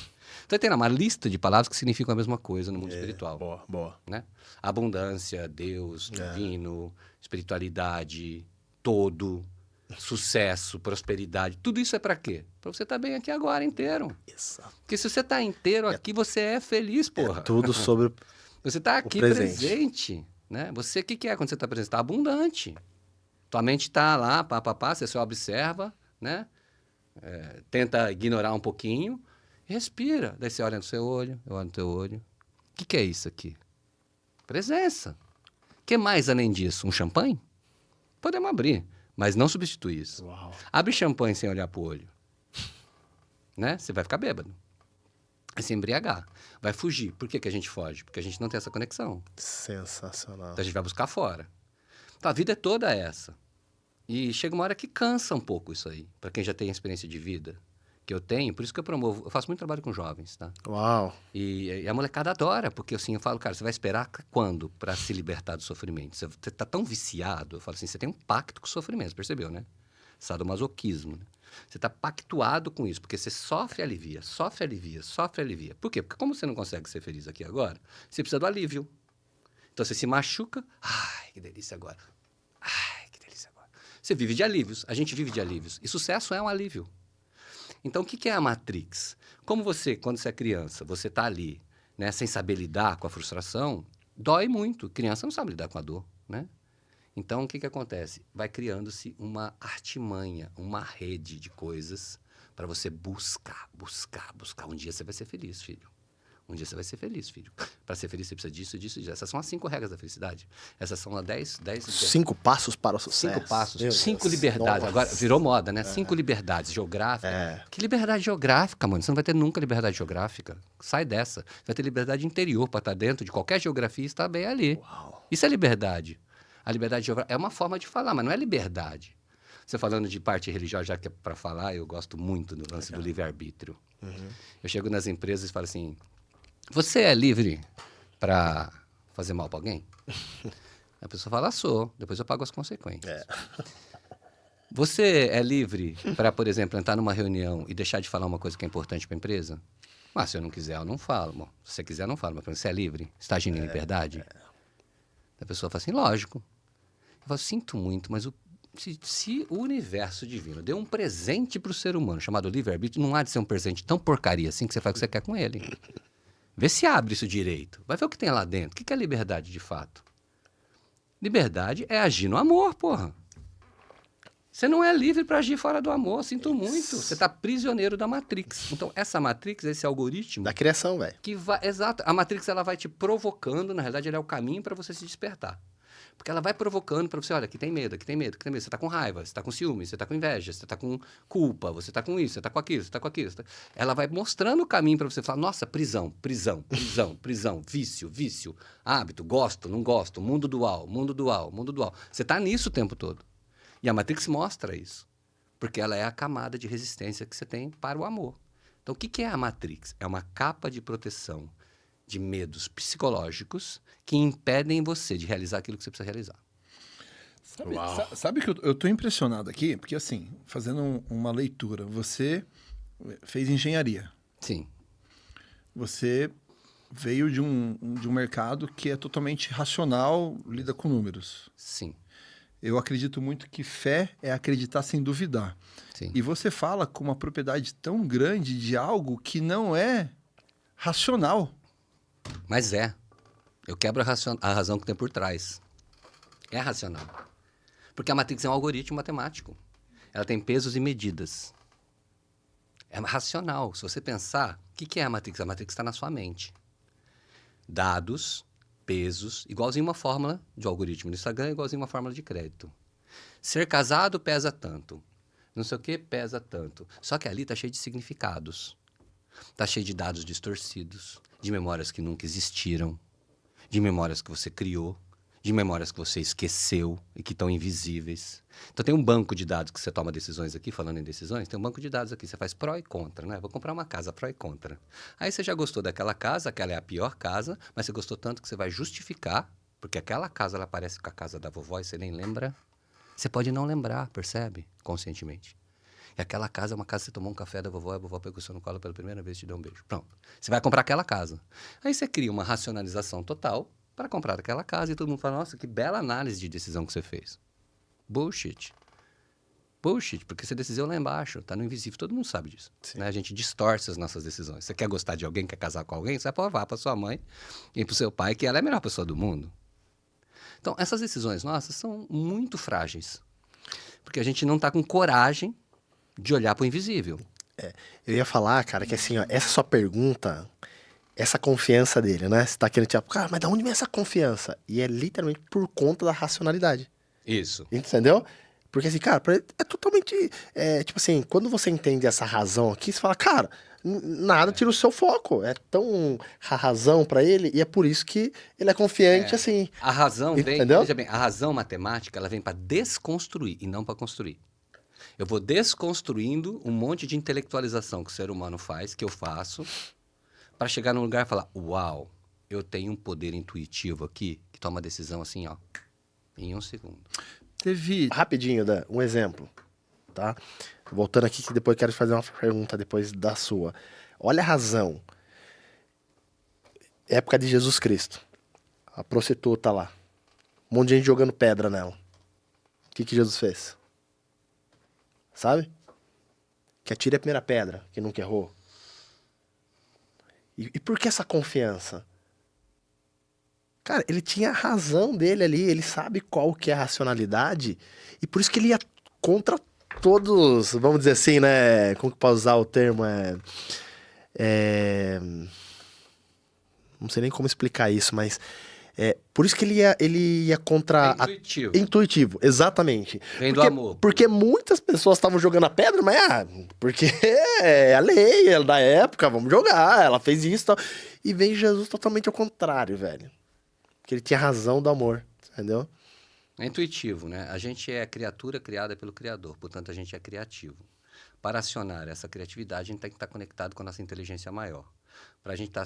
Então, tem uma lista de palavras que significam a mesma coisa no mundo espiritual. Boa, boa. Né? Abundância, Deus, divino, espiritualidade, todo, sucesso, prosperidade. Tudo isso é para quê? Para você estar bem aqui agora, inteiro. Exato. Porque se você está inteiro aqui, você é feliz, porra. Tudo sobre Você está aqui presente. Né? Você, o que é quando você está presente? Está abundante. Tua mente está lá, você só observa, né? Tenta ignorar um pouquinho, respira. Daí você olha no seu olho, eu olho no teu olho. O que é isso aqui? Presença. O que mais além disso? Um champanhe? Podemos abrir, mas não substitui isso. Uau. Abre champanhe sem olhar pro olho. Né? Você vai ficar bêbado. Vai se embriagar. Vai fugir. Por que a gente foge? Porque a gente não tem essa conexão. Sensacional. Então a gente vai buscar fora. Então a vida é toda essa. E chega uma hora que cansa um pouco isso aí. Para quem já tem experiência de vida que eu tenho, por isso que eu promovo. Eu faço muito trabalho com jovens, tá? Uau. E a molecada adora, porque assim, eu falo, cara, você vai esperar quando para se libertar do sofrimento? Você tá tão viciado, eu falo assim, você tem um pacto com o sofrimento, percebeu, né? Sadomasoquismo, né? Você tá pactuado com isso, porque você sofre, alivia, sofre, alivia, sofre, alivia. Por quê? Porque como você não consegue ser feliz aqui agora, você precisa do alívio. Então você se machuca, ai, que delícia agora. Ai, que delícia agora. Você vive de alívios, a gente vive de alívios. E sucesso é um alívio. Então, o que é a Matrix? Como você, quando você é criança, você está ali, né, sem saber lidar com a frustração, dói muito. Criança não sabe lidar com a dor, né? Então, o que acontece? Vai criando-se uma artimanha, uma rede de coisas para você buscar. Um dia você vai ser feliz, filho. Um dia você vai ser feliz, filho. Para ser feliz, você precisa disso, disso e disso. Essas são as 5 regras da felicidade. Essas são as 10... 5 passos para o sucesso. 5 passos. Meu 5 Deus. liberdades. Nossa. Agora virou moda, né? 5 liberdades geográficas. Que liberdade geográfica, mano? Você não vai ter nunca liberdade geográfica. Sai dessa. Você vai ter liberdade interior para estar dentro de qualquer geografia e estar bem ali. Uau. Isso é liberdade. A liberdade geográfica é uma forma de falar, mas não é liberdade. Você falando de parte religiosa, já que é para falar, eu gosto muito do lance do livre-arbítrio. Eu chego nas empresas e falo assim... Você é livre para fazer mal para alguém? A pessoa fala, sou. Depois eu pago as consequências. Você é livre para, por exemplo, entrar numa reunião e deixar de falar uma coisa que é importante para a empresa? Mas se eu não quiser, eu não falo. Bom, se você quiser, eu não falo. Mas você é livre? Você está agindo em liberdade? A pessoa fala assim, lógico. Eu falo, sinto muito, mas se o universo divino deu um presente para o ser humano chamado livre-arbítrio, não há de ser um presente tão porcaria assim que você faz o que você quer com ele. Vê se abre isso direito. Vai ver o que tem lá dentro. O que é liberdade de fato? Liberdade é agir no amor, porra. Você não é livre para agir fora do amor, sinto muito. Você está prisioneiro da Matrix. Então, essa Matrix, esse algoritmo... Da criação, velho. Exato. A Matrix, ela vai te provocando, na realidade, ela é o caminho para você se despertar. Porque ela vai provocando para você, olha, aqui tem medo, aqui tem medo, aqui tem medo. Você está com raiva, você está com ciúme, você está com inveja, você está com culpa, você está com isso, você está com aquilo, você está com aquilo. Ela vai mostrando o caminho para você falar, nossa, prisão, prisão, prisão, prisão, vício, vício, hábito, gosto, não gosto, mundo dual, mundo dual, mundo dual. Você está nisso o tempo todo. E a Matrix mostra isso, porque ela é a camada de resistência que você tem para o amor. Então, o que é a Matrix? É uma capa de proteção de medos psicológicos que impedem você de realizar aquilo que você precisa realizar. Sabe que eu tô impressionado aqui? Porque, assim, fazendo uma leitura, você fez engenharia. Sim. Você veio de um mercado que é totalmente racional, lida com números. Sim. Eu acredito muito que fé é acreditar sem duvidar. Sim. E você fala com uma propriedade tão grande de algo que não é racional. Mas é. Eu quebro a razão que tem por trás. É racional. Porque a Matrix é um algoritmo matemático. Ela tem pesos e medidas. É racional. Se você pensar, o que é a Matrix? A Matrix está na sua mente. Dados, pesos, igualzinho uma fórmula de algoritmo no Instagram, igualzinho uma fórmula de crédito. Ser casado pesa tanto. Não sei o que pesa tanto. Só que ali está cheio de significados. Está cheio de dados distorcidos, de memórias que nunca existiram, de memórias que você criou, de memórias que você esqueceu e que estão invisíveis. Então tem um banco de dados que você toma decisões aqui, falando em decisões, tem um banco de dados aqui, você faz pró e contra, né? Vou comprar uma casa, pró e contra. Aí você já gostou daquela casa, aquela é a pior casa, mas você gostou tanto que você vai justificar, porque aquela casa ela parece com a casa da vovó e você nem lembra. Você pode não lembrar, percebe? Conscientemente. E aquela casa é uma casa que você tomou um café da vovó, e a vovó pegou você no colo pela primeira vez e te deu um beijo. Pronto. Você vai comprar aquela casa. Aí você cria uma racionalização total para comprar aquela casa e todo mundo fala, nossa, que bela análise de decisão que você fez. Bullshit. Bullshit, porque você decidiu lá embaixo, tá no invisível, todo mundo sabe disso. Né? A gente distorce as nossas decisões. Você quer gostar de alguém, quer casar com alguém, você vai provar para sua mãe e para o seu pai que ela é a melhor pessoa do mundo. Então, essas decisões nossas são muito frágeis. Porque a gente não tá com coragem de olhar para o invisível. Eu ia falar, cara, que assim, ó, essa sua pergunta, essa confiança dele, né? Você tá querendo, tipo, cara, mas da onde vem essa confiança? E é literalmente por conta da racionalidade. Isso. Entendeu? Porque assim, cara, pra ele é totalmente... tipo assim, quando você entende essa razão aqui, você fala, cara, nada tira o seu foco. É tão razão pra ele, e é por isso que ele é confiante, assim. A razão vem... Entendeu? Veja bem, a razão matemática, ela vem para desconstruir e não para construir. Eu vou desconstruindo um monte de intelectualização que o ser humano faz, que eu faço, para chegar num lugar e falar, uau, eu tenho um poder intuitivo aqui que toma decisão assim, ó, em 1 segundo. Rapidinho, Dan, um exemplo, tá? Voltando aqui, que depois eu quero fazer uma pergunta depois da sua. Olha a razão. Época de Jesus Cristo. A prostituta lá. Um monte de gente jogando pedra nela. O que Jesus fez? Sabe? Que atire a primeira pedra, que nunca errou. E por que essa confiança? Cara, ele tinha a razão dele ali, ele sabe qual que é a racionalidade, e por isso que ele ia contra todos, vamos dizer assim, né? Como que posso usar o termo? Não sei nem como explicar isso, mas... por isso que ele ia contra... Intuitivo. Intuitivo, exatamente. Vem do amor. Porque muitas pessoas estavam jogando a pedra, mas porque é a lei é da época, vamos jogar, ela fez isso e tal. E vem Jesus totalmente ao contrário, velho. Que ele tinha razão do amor, entendeu? É intuitivo, né? A gente é criatura criada pelo Criador, portanto a gente é criativo. Para acionar essa criatividade, a gente tem que estar conectado com a nossa inteligência maior. Para a gente estar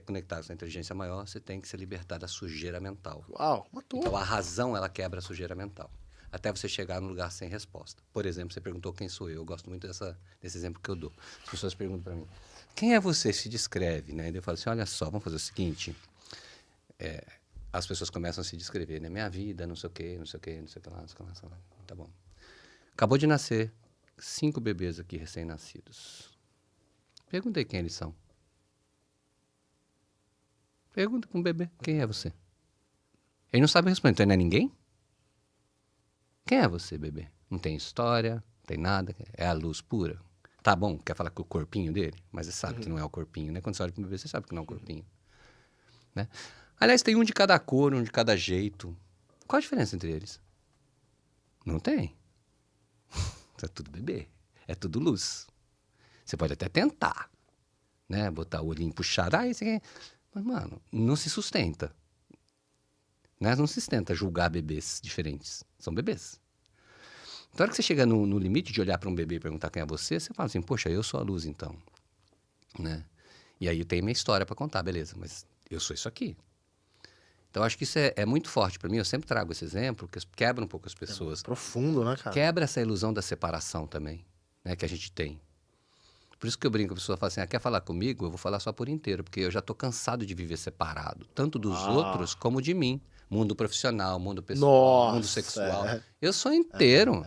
conectado com a inteligência maior, você tem que se libertar da sujeira mental. Uau, matou. Então a razão, ela quebra a sujeira mental. Até você chegar num lugar sem resposta. Por exemplo, você perguntou quem sou eu. Eu gosto muito desse exemplo que eu dou. As pessoas perguntam para mim, quem é você? Se descreve, né? E eu falo assim, olha só, vamos fazer o seguinte... as pessoas começam a se descrever, né? Minha vida, não sei o quê, não sei o quê, não sei o que lá, não sei o que lá, não sei o que lá. Tá bom. Acabou de nascer 5 bebês aqui recém-nascidos. Perguntei quem eles são. Pergunta para um bebê, quem é você? Ele não sabe responder, então não é ninguém? Quem é você, bebê? Não tem história, não tem nada, é a luz pura. Tá bom, quer falar com o corpinho dele? Mas você sabe que não é o corpinho, né? Quando você olha para um bebê, você sabe que não é o corpinho. Né? Aliás, tem um de cada cor, um de cada jeito. Qual a diferença entre eles? Não tem. É tudo bebê. É tudo luz. Você pode até tentar, né? Botar o olhinho puxado. Ah, esse aqui... Mas, mano, não se sustenta. Né? Não se sustenta julgar bebês diferentes. São bebês. Então, na hora que você chega no limite de olhar para um bebê e perguntar quem é você, você fala assim, poxa, eu sou a luz, então. Né? E aí eu tenho minha história para contar, beleza, mas eu sou isso aqui. Então, acho que isso é muito forte para mim. Eu sempre trago esse exemplo, que quebra um pouco as pessoas. Profundo, né, cara? Quebra essa ilusão da separação também, né, que a gente tem. Por isso que eu brinco, a pessoa fala assim, quer falar comigo? Eu vou falar só por inteiro, porque eu já estou cansado de viver separado, tanto dos outros como de mim. Mundo profissional, mundo pessoal, mundo sexual. Eu sou inteiro.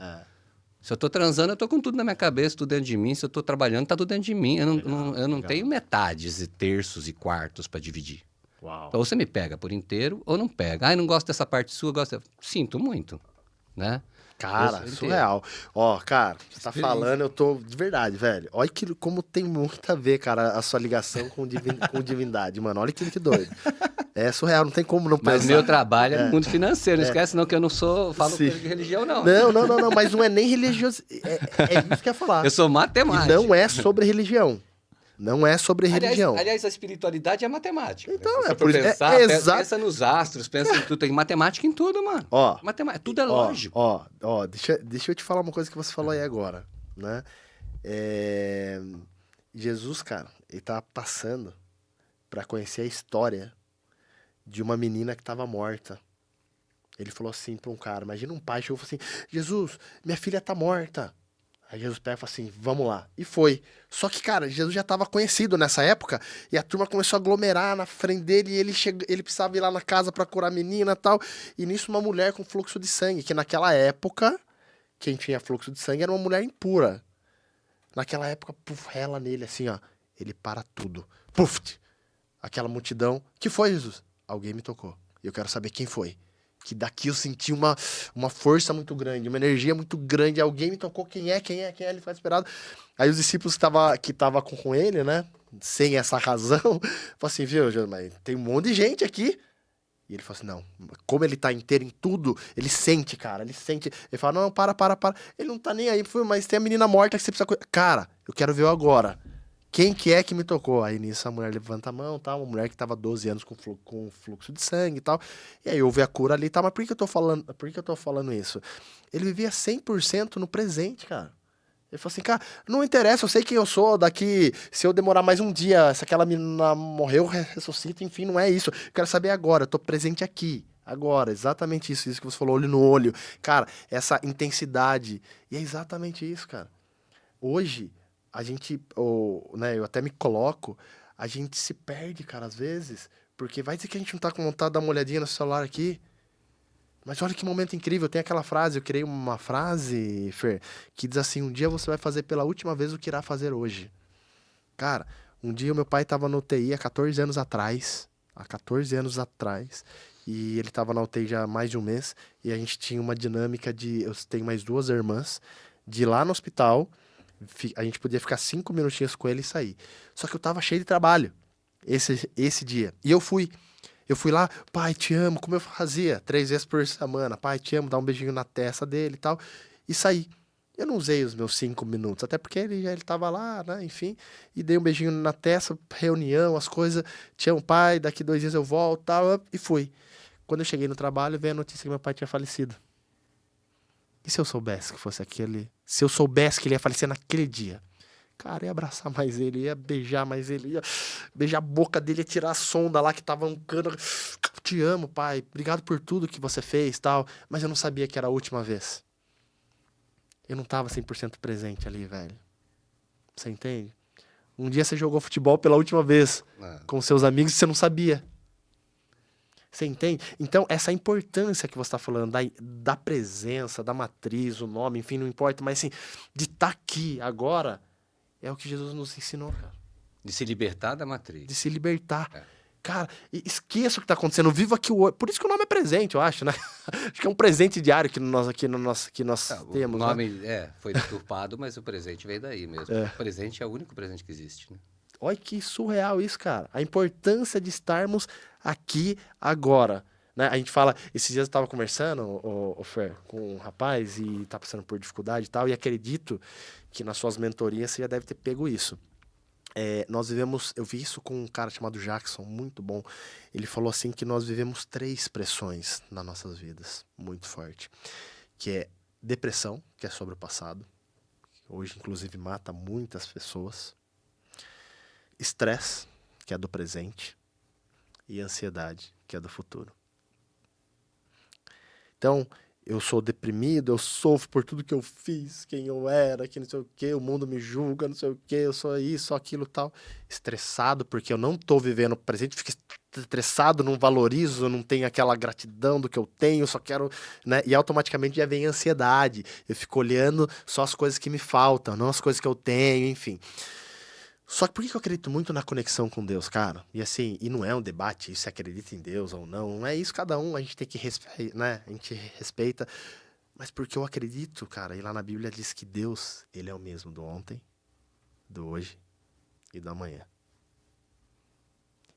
Se eu estou transando, eu estou com tudo na minha cabeça, tudo dentro de mim. Se eu estou trabalhando, está tudo dentro de mim. Eu não tenho metades e terços e quartos para dividir. Uau. Então, ou você me pega por inteiro ou não pega. Não gosto dessa parte sua, sinto muito, né? Cara, surreal. Ó, cara, você tá falando, eu tô... De verdade, velho. Olha como tem muito a ver, cara, a sua ligação com divindade, mano. Olha que doido. É surreal, não tem como não pensar. Mas meu trabalho é no mundo financeiro. Não esquece não que eu não falo de religião, não. Não. Mas não é nem religioso. É isso que eu ia falar. Eu sou matemático. E não é sobre religião. Não é sobre religião. Aliás, a espiritualidade é matemática. Então, né? é por isso. Pensa nos astros, pensa em tudo. Tem matemática em tudo, mano. Ó, tudo é lógico. Ó, deixa eu te falar uma coisa que você falou aí agora, né? Jesus, cara, ele tava passando pra conhecer a história de uma menina que tava morta. Ele falou assim pra um cara, imagina um pai chegou e falou assim, Jesus, minha filha tá morta. Aí Jesus pega e fala assim, vamos lá. E foi. Só que, cara, Jesus já estava conhecido nessa época e a turma começou a aglomerar na frente dele e ele precisava ir lá na casa para curar a menina e tal. E nisso uma mulher com fluxo de sangue, que naquela época, quem tinha fluxo de sangue era uma mulher impura. Naquela época, puf, rela nele assim, ó. Ele para tudo. Puf! Aquela multidão. Que foi, Jesus? Alguém me tocou. Eu quero saber quem foi. Que daqui eu senti uma força muito grande, uma energia muito grande. Alguém me tocou, quem é? Ele foi esperado. Aí os discípulos que estavam com ele, né? Sem essa razão, falaram assim, viu, Jesus, mas tem um monte de gente aqui. E ele falou assim, não, como ele tá inteiro em tudo, ele sente, cara, ele sente. Ele fala, não, para. Ele não tá nem aí, mas tem a menina morta que você precisa... Cara, eu quero ver agora. Quem que é que me tocou? Aí nisso a mulher levanta a mão, tá? Uma mulher que tava 12 anos com fluxo de sangue e tal. E aí houve a cura ali, tá? Mas por que eu tô falando isso? Ele vivia 100% no presente, cara. Ele falou assim, cara, não interessa, eu sei quem eu sou, daqui, se eu demorar mais um dia, se aquela menina morreu, ressuscita, enfim, não é isso. Eu quero saber agora, eu tô presente aqui, agora, exatamente isso que você falou, olho no olho. Cara, essa intensidade, e é exatamente isso, cara. Hoje... a gente, né, eu até me coloco, a gente se perde, cara, às vezes, porque vai dizer que a gente não tá com vontade de dar uma olhadinha no celular aqui, mas olha que momento incrível, tem aquela frase, eu criei uma frase, Fer, que diz assim, um dia você vai fazer pela última vez o que irá fazer hoje. Cara, um dia o meu pai tava no UTI há 14 anos atrás, e ele tava na UTI já há mais de um mês, e a gente tinha uma dinâmica eu tenho mais 2 irmãs, de ir lá no hospital... a gente podia ficar 5 minutinhos com ele e sair. Só que eu tava cheio de trabalho esse dia. E eu fui lá, pai, te amo, como eu fazia 3 vezes por semana. Pai, te amo, dar um beijinho na testa dele e tal. E saí. Eu não usei os meus 5 minutos, até porque ele tava lá, né, enfim. E dei um beijinho na testa, reunião, as coisas. Te amo, pai, daqui 2 dias eu volto, tal. E fui. Quando eu cheguei no trabalho, veio a notícia que meu pai tinha falecido. E se eu soubesse que fosse aquele... Se eu soubesse que ele ia falecer naquele dia, cara, ia abraçar mais ele, ia beijar mais ele, ia beijar a boca dele, ia tirar a sonda lá que tava um cano. Te amo, pai, obrigado por tudo que você fez, tal. Mas eu não sabia que era a última vez. Eu não tava 100% presente ali, velho. Você entende? Um dia você jogou futebol pela última vez com seus amigos e você não sabia. Você entende? Então, essa importância que você está falando, da presença, da matriz, o nome, enfim, não importa, mas assim, de estar aqui agora, é o que Jesus nos ensinou, cara. De se libertar da matriz. De se libertar. É. Cara, esqueça o que está acontecendo, viva aqui o hoje. Por isso que o nome é presente, eu acho, né? Acho que é um presente diário que nós temos. O nome foi deturpado, mas o presente veio daí mesmo. É. O presente é o único presente que existe, né? Olha que surreal isso, cara. A importância de estarmos aqui agora. Né? A gente fala, esses dias eu estava conversando, o Fer, com um rapaz e tá passando por dificuldade e tal, e acredito que nas suas mentorias você já deve ter pego isso. Nós vivemos, eu vi isso com um cara chamado Jackson, muito bom. Ele falou assim que nós vivemos 3 pressões nas nossas vidas, muito forte. Que é depressão, que é sobre o passado. Hoje, inclusive, mata muitas pessoas. Estresse, que é do presente. E ansiedade, que é do futuro. Então, eu sou deprimido, eu sofro por tudo que eu fiz, quem eu era, que não sei o quê, o mundo me julga, não sei o quê, eu sou isso, sou aquilo tal. Estressado porque eu não estou vivendo o presente, fico estressado, não valorizo, não tenho aquela gratidão do que eu tenho, só quero, né? E automaticamente já vem a ansiedade. Eu fico olhando só as coisas que me faltam, não as coisas que eu tenho, enfim. Só que por que eu acredito muito na conexão com Deus, cara? E assim, e não é um debate se acredita em Deus ou não. Não é isso, cada um, a gente tem que respeitar, né? A gente respeita. Mas porque eu acredito, cara, e lá na Bíblia diz que Deus, ele é o mesmo do ontem, do hoje e do amanhã.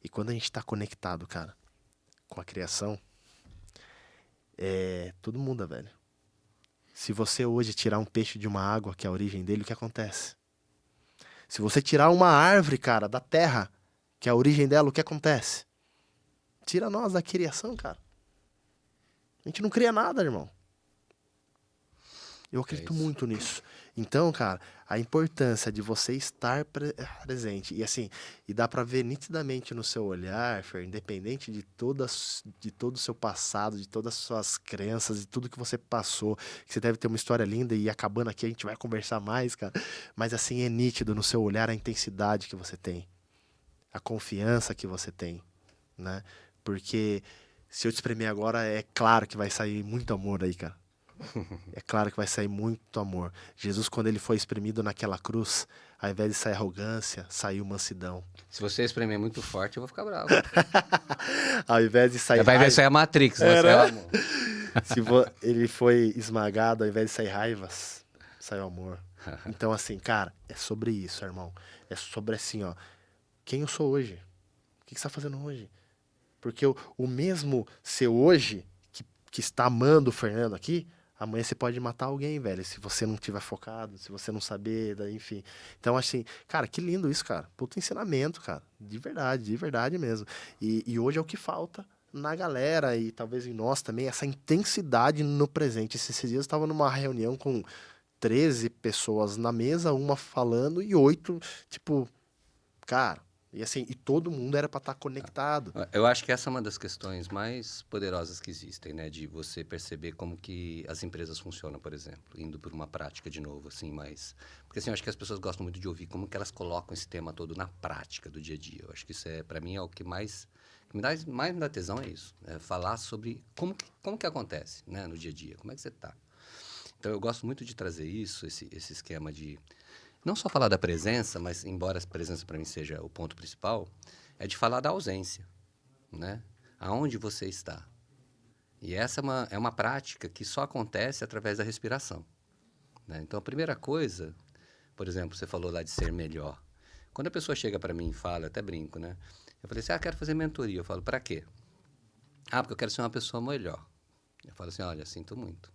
E quando a gente está conectado, cara, com a criação, tudo muda, velho. Se você hoje tirar um peixe de uma água, que é a origem dele, o que acontece? Se você tirar uma árvore, cara, da terra, que é a origem dela, o que acontece? Tira nós da criação, cara. A gente não cria nada, irmão. Eu acredito muito nisso. Então, cara, a importância de você estar presente. E assim, e dá pra ver nitidamente no seu olhar, Fer, independente de todo o seu passado, de todas as suas crenças, de tudo que você passou, que você deve ter uma história linda e acabando aqui a gente vai conversar mais, cara. Mas assim, é nítido no seu olhar a intensidade que você tem. A confiança que você tem, né? Porque se eu te espremer agora, é claro que vai sair muito amor aí, cara. É claro que vai sair muito amor. Jesus, quando ele foi espremido naquela cruz, ao invés de sair arrogância, saiu mansidão. Se você espremer muito forte, eu vou ficar bravo. Ao invés de sair Vai ver se é a Matrix, não é o amor. Ele foi esmagado, ao invés de sair raivas, saiu amor. Então, assim, cara, é sobre isso, irmão. É sobre assim, ó. Quem eu sou hoje? O que você está fazendo hoje? Porque o mesmo seu hoje, que está amando o Fernando aqui, amanhã você pode matar alguém, velho, se você não tiver focado, se você não saber, enfim. Então, assim, cara, que lindo isso, cara. Puta ensinamento, cara. De verdade mesmo. E hoje é o que falta na galera e talvez em nós também, essa intensidade no presente. Esses dias eu estava numa reunião com 13 pessoas na mesa, uma falando e 8, tipo, cara... E assim, e todo mundo era para estar conectado. Eu acho que essa é uma das questões mais poderosas que existem, né? De você perceber como que as empresas funcionam, por exemplo. Indo por uma prática de novo, assim, mais... Porque assim, eu acho que as pessoas gostam muito de ouvir como que elas colocam esse tema todo na prática do dia a dia. Eu acho que isso para mim, é o que mais me dá tesão, é isso. É falar sobre como que acontece, né? No dia a dia, como é que você está. Então, eu gosto muito de trazer isso, esse esquema de... Não só falar da presença, mas embora a presença para mim seja o ponto principal, é de falar da ausência, né? Aonde você está. E essa é uma prática que só acontece através da respiração, né? Então, a primeira coisa, por exemplo, você falou lá de ser melhor. Quando a pessoa chega para mim e fala, eu até brinco, né? Eu falei assim, quero fazer mentoria. Eu falo, para quê? Porque eu quero ser uma pessoa melhor. Eu falo assim, olha, sinto muito.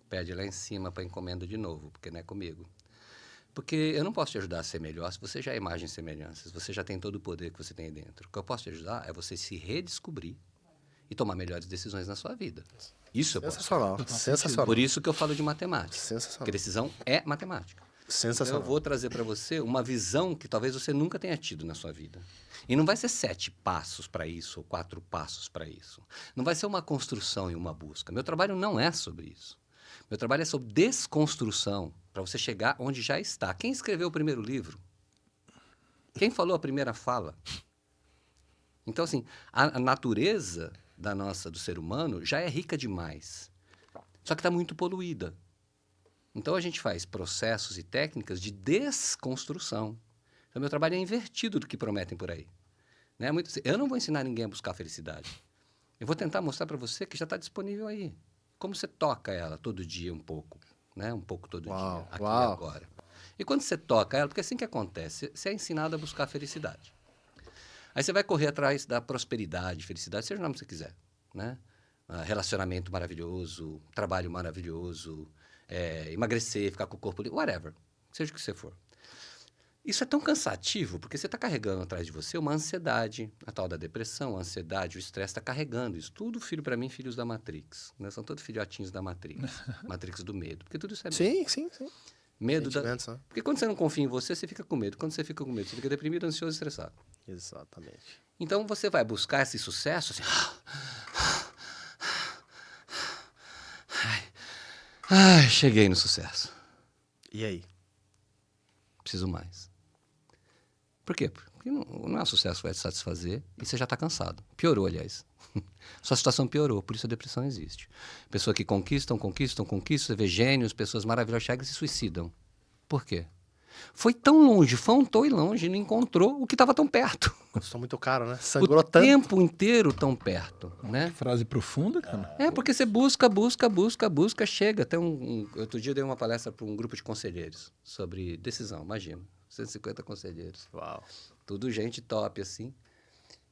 Pede lá em cima para encomenda de novo, porque não é comigo. Porque eu não posso te ajudar a ser melhor se você já é imagem e semelhança, se você já tem todo o poder que você tem aí dentro. O que eu posso te ajudar é você se redescobrir e tomar melhores decisões na sua vida. Isso eu posso. Sensacional. Por isso que eu falo de matemática. Sensacional. Porque decisão é matemática. Sensacional. Então, eu vou trazer para você uma visão que talvez você nunca tenha tido na sua vida. E não vai ser 7 passos para isso, ou 4 passos para isso. Não vai ser uma construção e uma busca. Meu trabalho não é sobre isso. Meu trabalho é sobre desconstrução, para você chegar onde já está. Quem escreveu o primeiro livro? Quem falou a primeira fala? Então, assim, a natureza do ser humano já é rica demais. Só que está muito poluída. Então, a gente faz processos e técnicas de desconstrução. Então, meu trabalho é invertido do que prometem por aí. Né? Eu não vou ensinar ninguém a buscar a felicidade. Eu vou tentar mostrar para você que já está disponível aí. Como você toca ela todo dia um pouco. Né? Um pouco todo dia, aqui e agora. E quando você toca ela, porque é assim que acontece, você é ensinado a buscar a felicidade. Aí você vai correr atrás da prosperidade, felicidade, seja o nome que você quiser. Né? Relacionamento maravilhoso, trabalho maravilhoso, emagrecer, ficar com o corpo... Whatever, seja o que você for. Isso é tão cansativo, porque você está carregando atrás de você uma ansiedade, a tal da depressão, a ansiedade, o estresse está carregando isso. Tudo, para mim, filhos da Matrix. Né? São todos filhotinhos da Matrix. Matrix do medo. Porque tudo isso é medo. Sim. Medo da... Porque quando você não confia em você, você fica com medo. Quando você fica com medo, você fica deprimido, ansioso e estressado. Exatamente. Então, você vai buscar esse sucesso, assim... Ai, cheguei no sucesso. E aí? Preciso mais. Por quê? Porque não é um sucesso que vai te satisfazer e você já está cansado. Piorou, aliás. Sua situação piorou, por isso a depressão existe. Pessoas que conquistam, você vê gênios, pessoas maravilhosas chegam e se suicidam. Por quê? Foi tão longe, e longe, não encontrou o que estava tão perto. Custou muito caro, né? Sangrou o tanto. tempo inteiro tão perto, né? Que frase profunda, cara. Porque você busca, chega. Até outro dia eu dei uma palestra para um grupo de conselheiros sobre decisão, imagina. 150 conselheiros. Uau. Tudo gente top, assim.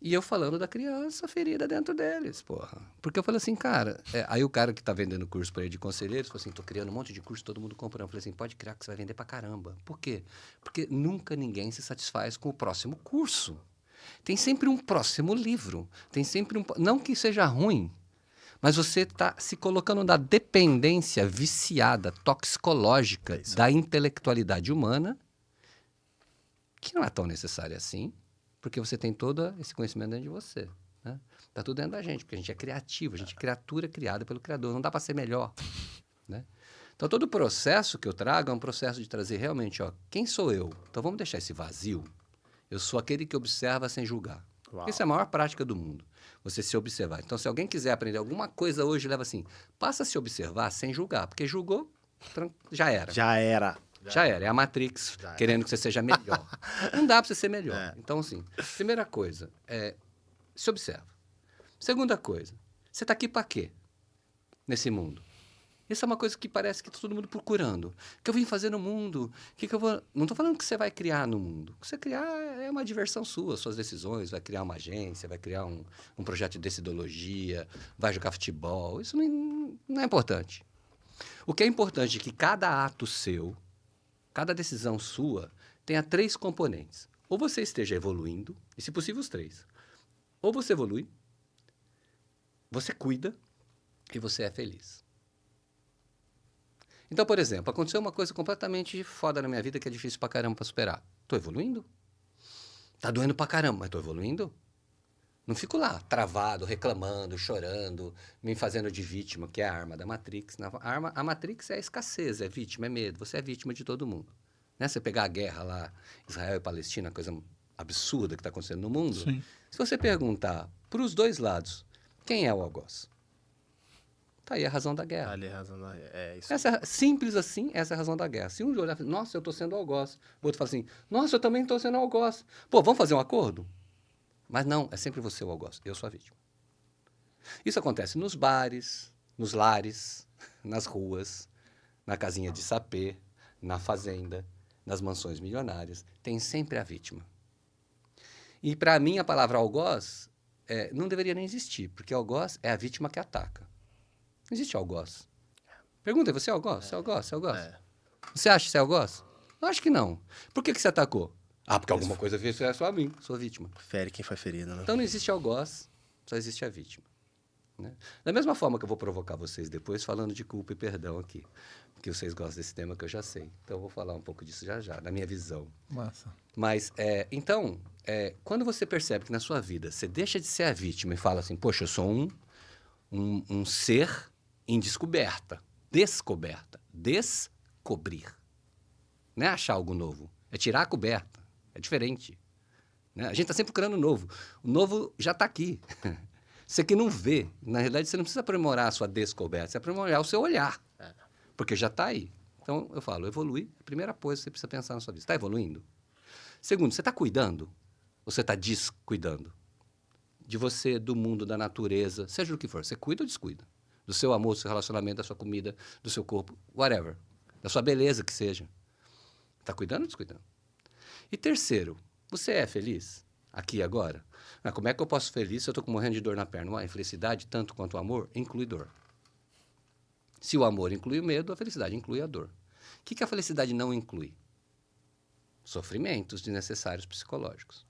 E eu falando da criança ferida dentro deles, porra. Porque eu falei assim, cara... aí o cara que tá vendendo curso para ele de conselheiros falou assim, tô criando um monte de curso, todo mundo comprando. Eu falei assim, pode criar que você vai vender pra caramba. Por quê? Porque nunca ninguém se satisfaz com o próximo curso. Tem sempre um próximo livro. Tem sempre um... Não que seja ruim, mas você está se colocando na dependência viciada, toxicológica da intelectualidade humana, que não é tão necessária assim, porque você tem todo esse conhecimento dentro de você. Né? Tá tudo dentro da gente, porque a gente é criativo, a gente é criatura criada pelo Criador, não dá para ser melhor. Né? Então, todo o processo que eu trago é um processo de trazer realmente, quem sou eu? Então, vamos deixar esse vazio. Eu sou aquele que observa sem julgar. Uau. Essa é a maior prática do mundo, você se observar. Então, se alguém quiser aprender alguma coisa hoje, leva assim, passa a se observar sem julgar, porque julgou, já era. Já era. É a Matrix querendo que você seja melhor. Não dá para você ser melhor. Então, assim, primeira coisa, se observa. Segunda coisa, você está aqui para quê nesse mundo? Isso é uma coisa que parece que está todo mundo procurando. O que eu vim fazer no mundo? Que eu vou... Não estou falando que você vai criar no mundo. O que você criar é uma diversão sua, suas decisões. Vai criar uma agência, vai criar um projeto de decidologia, vai jogar futebol. Isso não é importante. O que é importante é que cada ato seu, cada decisão sua, tenha 3 componentes. Ou você esteja evoluindo, e se possível os 3. Ou você evolui, você cuida e você é feliz. Então, por exemplo, aconteceu uma coisa completamente foda na minha vida que é difícil pra caramba pra superar. Tô evoluindo. Tá doendo pra caramba, mas tô evoluindo. Não fico lá, travado, reclamando, chorando, me fazendo de vítima, que é a arma da Matrix. A Matrix é a escassez, é vítima, é medo. Você é vítima de todo mundo. Né? Você pegar a guerra lá, Israel e Palestina, coisa absurda que está acontecendo no mundo. Sim. Se você perguntar para os dois lados, quem é o algoz? Tá aí a razão da guerra. Ali a razão da... isso. Simples assim, essa é a razão da guerra. Se um olhar e falar, nossa, eu estou sendo algoz. O outro fala assim, nossa, eu também estou sendo algoz. Pô, vamos fazer um acordo? Mas não, é sempre você o algoz, eu sou a vítima. Isso acontece nos bares, nos lares, nas ruas, na casinha de sapê, na fazenda, nas mansões milionárias. Tem sempre a vítima. E para mim a palavra algoz não deveria nem existir, porque algoz é a vítima que ataca. Não existe algoz. Pergunta, você é algoz? Você é algoz? Você é algoz? Você acha que você é algoz? Eu acho que não. Por que você atacou? Porque alguma coisa fez só a mim, sou vítima. Fere quem foi ferido, né? Então não existe algoz, só existe a vítima. Né? Da mesma forma que eu vou provocar vocês depois falando de culpa e perdão aqui, porque vocês gostam desse tema que eu já sei. Então eu vou falar um pouco disso já, da minha visão. Massa. Mas, então, quando você percebe que na sua vida você deixa de ser a vítima e fala assim, poxa, eu sou um ser em descoberta, descobrir. Não é achar algo novo, é tirar a coberta, é diferente. Né? A gente está sempre procurando o novo. O novo já está aqui. Você que não vê. Na realidade, você não precisa aprimorar a sua descoberta, você precisa aprimorar o seu olhar. Porque já está aí. Então, eu falo, evoluir é a primeira coisa que você precisa pensar na sua vida. Você está evoluindo? Segundo, você está cuidando? Ou você está descuidando? De você, do mundo, da natureza, seja o que for. Você cuida ou descuida? Do seu amor, do seu relacionamento, da sua comida, do seu corpo, whatever. Da sua beleza que seja. Está cuidando ou descuidando? E terceiro, você é feliz? Aqui e agora? Mas como é que eu posso ser feliz se eu estou morrendo de dor na perna? A infelicidade, tanto quanto o amor, inclui dor. Se o amor inclui o medo, a felicidade inclui a dor. O que a felicidade não inclui? Sofrimentos desnecessários psicológicos.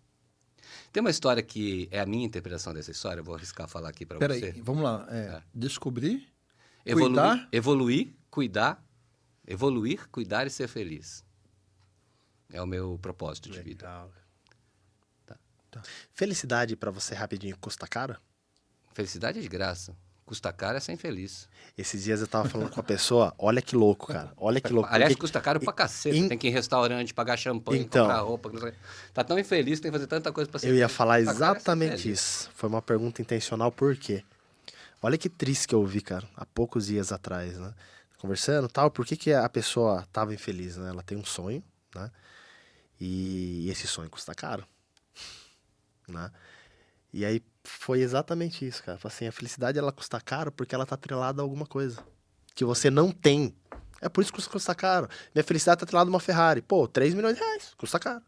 Tem uma história que é a minha interpretação dessa história, eu vou arriscar falar aqui para você. Peraí, vamos lá. Descobrir, Evoluir, cuidar e ser feliz. É o meu propósito de vida. Tá. Felicidade pra você rapidinho custa caro? Felicidade é de graça. Custa caro é ser infeliz. Esses dias eu tava falando com a pessoa, olha que louco, cara. Olha que louco. Aliás, Porque- custa caro pra cacete. Tem que ir em restaurante, pagar champanhe, Então. comprar roupa. Tá tão infeliz que tem que fazer tanta coisa pra ser Eu ia feliz. falar Custa caro é ser exatamente feliz. isso. Foi uma pergunta intencional, por quê? Olha que triste que eu ouvi, cara, há poucos dias atrás, né? Conversando e tal, por que a pessoa tava infeliz, né? Ela tem um sonho, né? E esse sonho custa caro, né? E aí foi exatamente isso, cara. Falei assim, a felicidade ela custa caro porque ela tá atrelada a alguma coisa que você não tem. É por isso que custa caro. Minha felicidade tá atrelada a uma Ferrari. Pô, 3 milhões de reais, custa caro.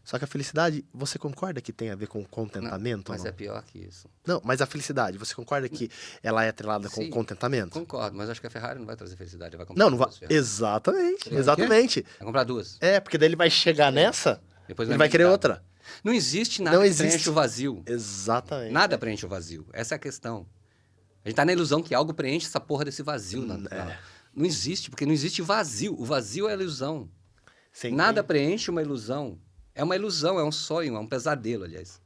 Só que a felicidade, você concorda que tem a ver com contentamento? Mas ou não? é pior que isso. Não, mas a felicidade, você concorda que ela é atrelada com Sim. contentamento? Concordo, mas acho que a Ferrari não vai trazer felicidade. Vai comprar Não, não vai. duas Ferrari. Exatamente, exatamente. Vai comprar duas. É, porque daí ele vai chegar nessa, Depois ele vai querer meditar. outra. Não existe nada Não que existe. preenche o vazio. Exatamente. Nada preenche o vazio. Essa é a questão. A gente tá na ilusão que algo preenche essa porra desse vazio. Não existe, porque não existe vazio. O vazio é a ilusão. Você Nada entende? preenche uma ilusão. É uma ilusão, é um sonho, é um pesadelo, aliás.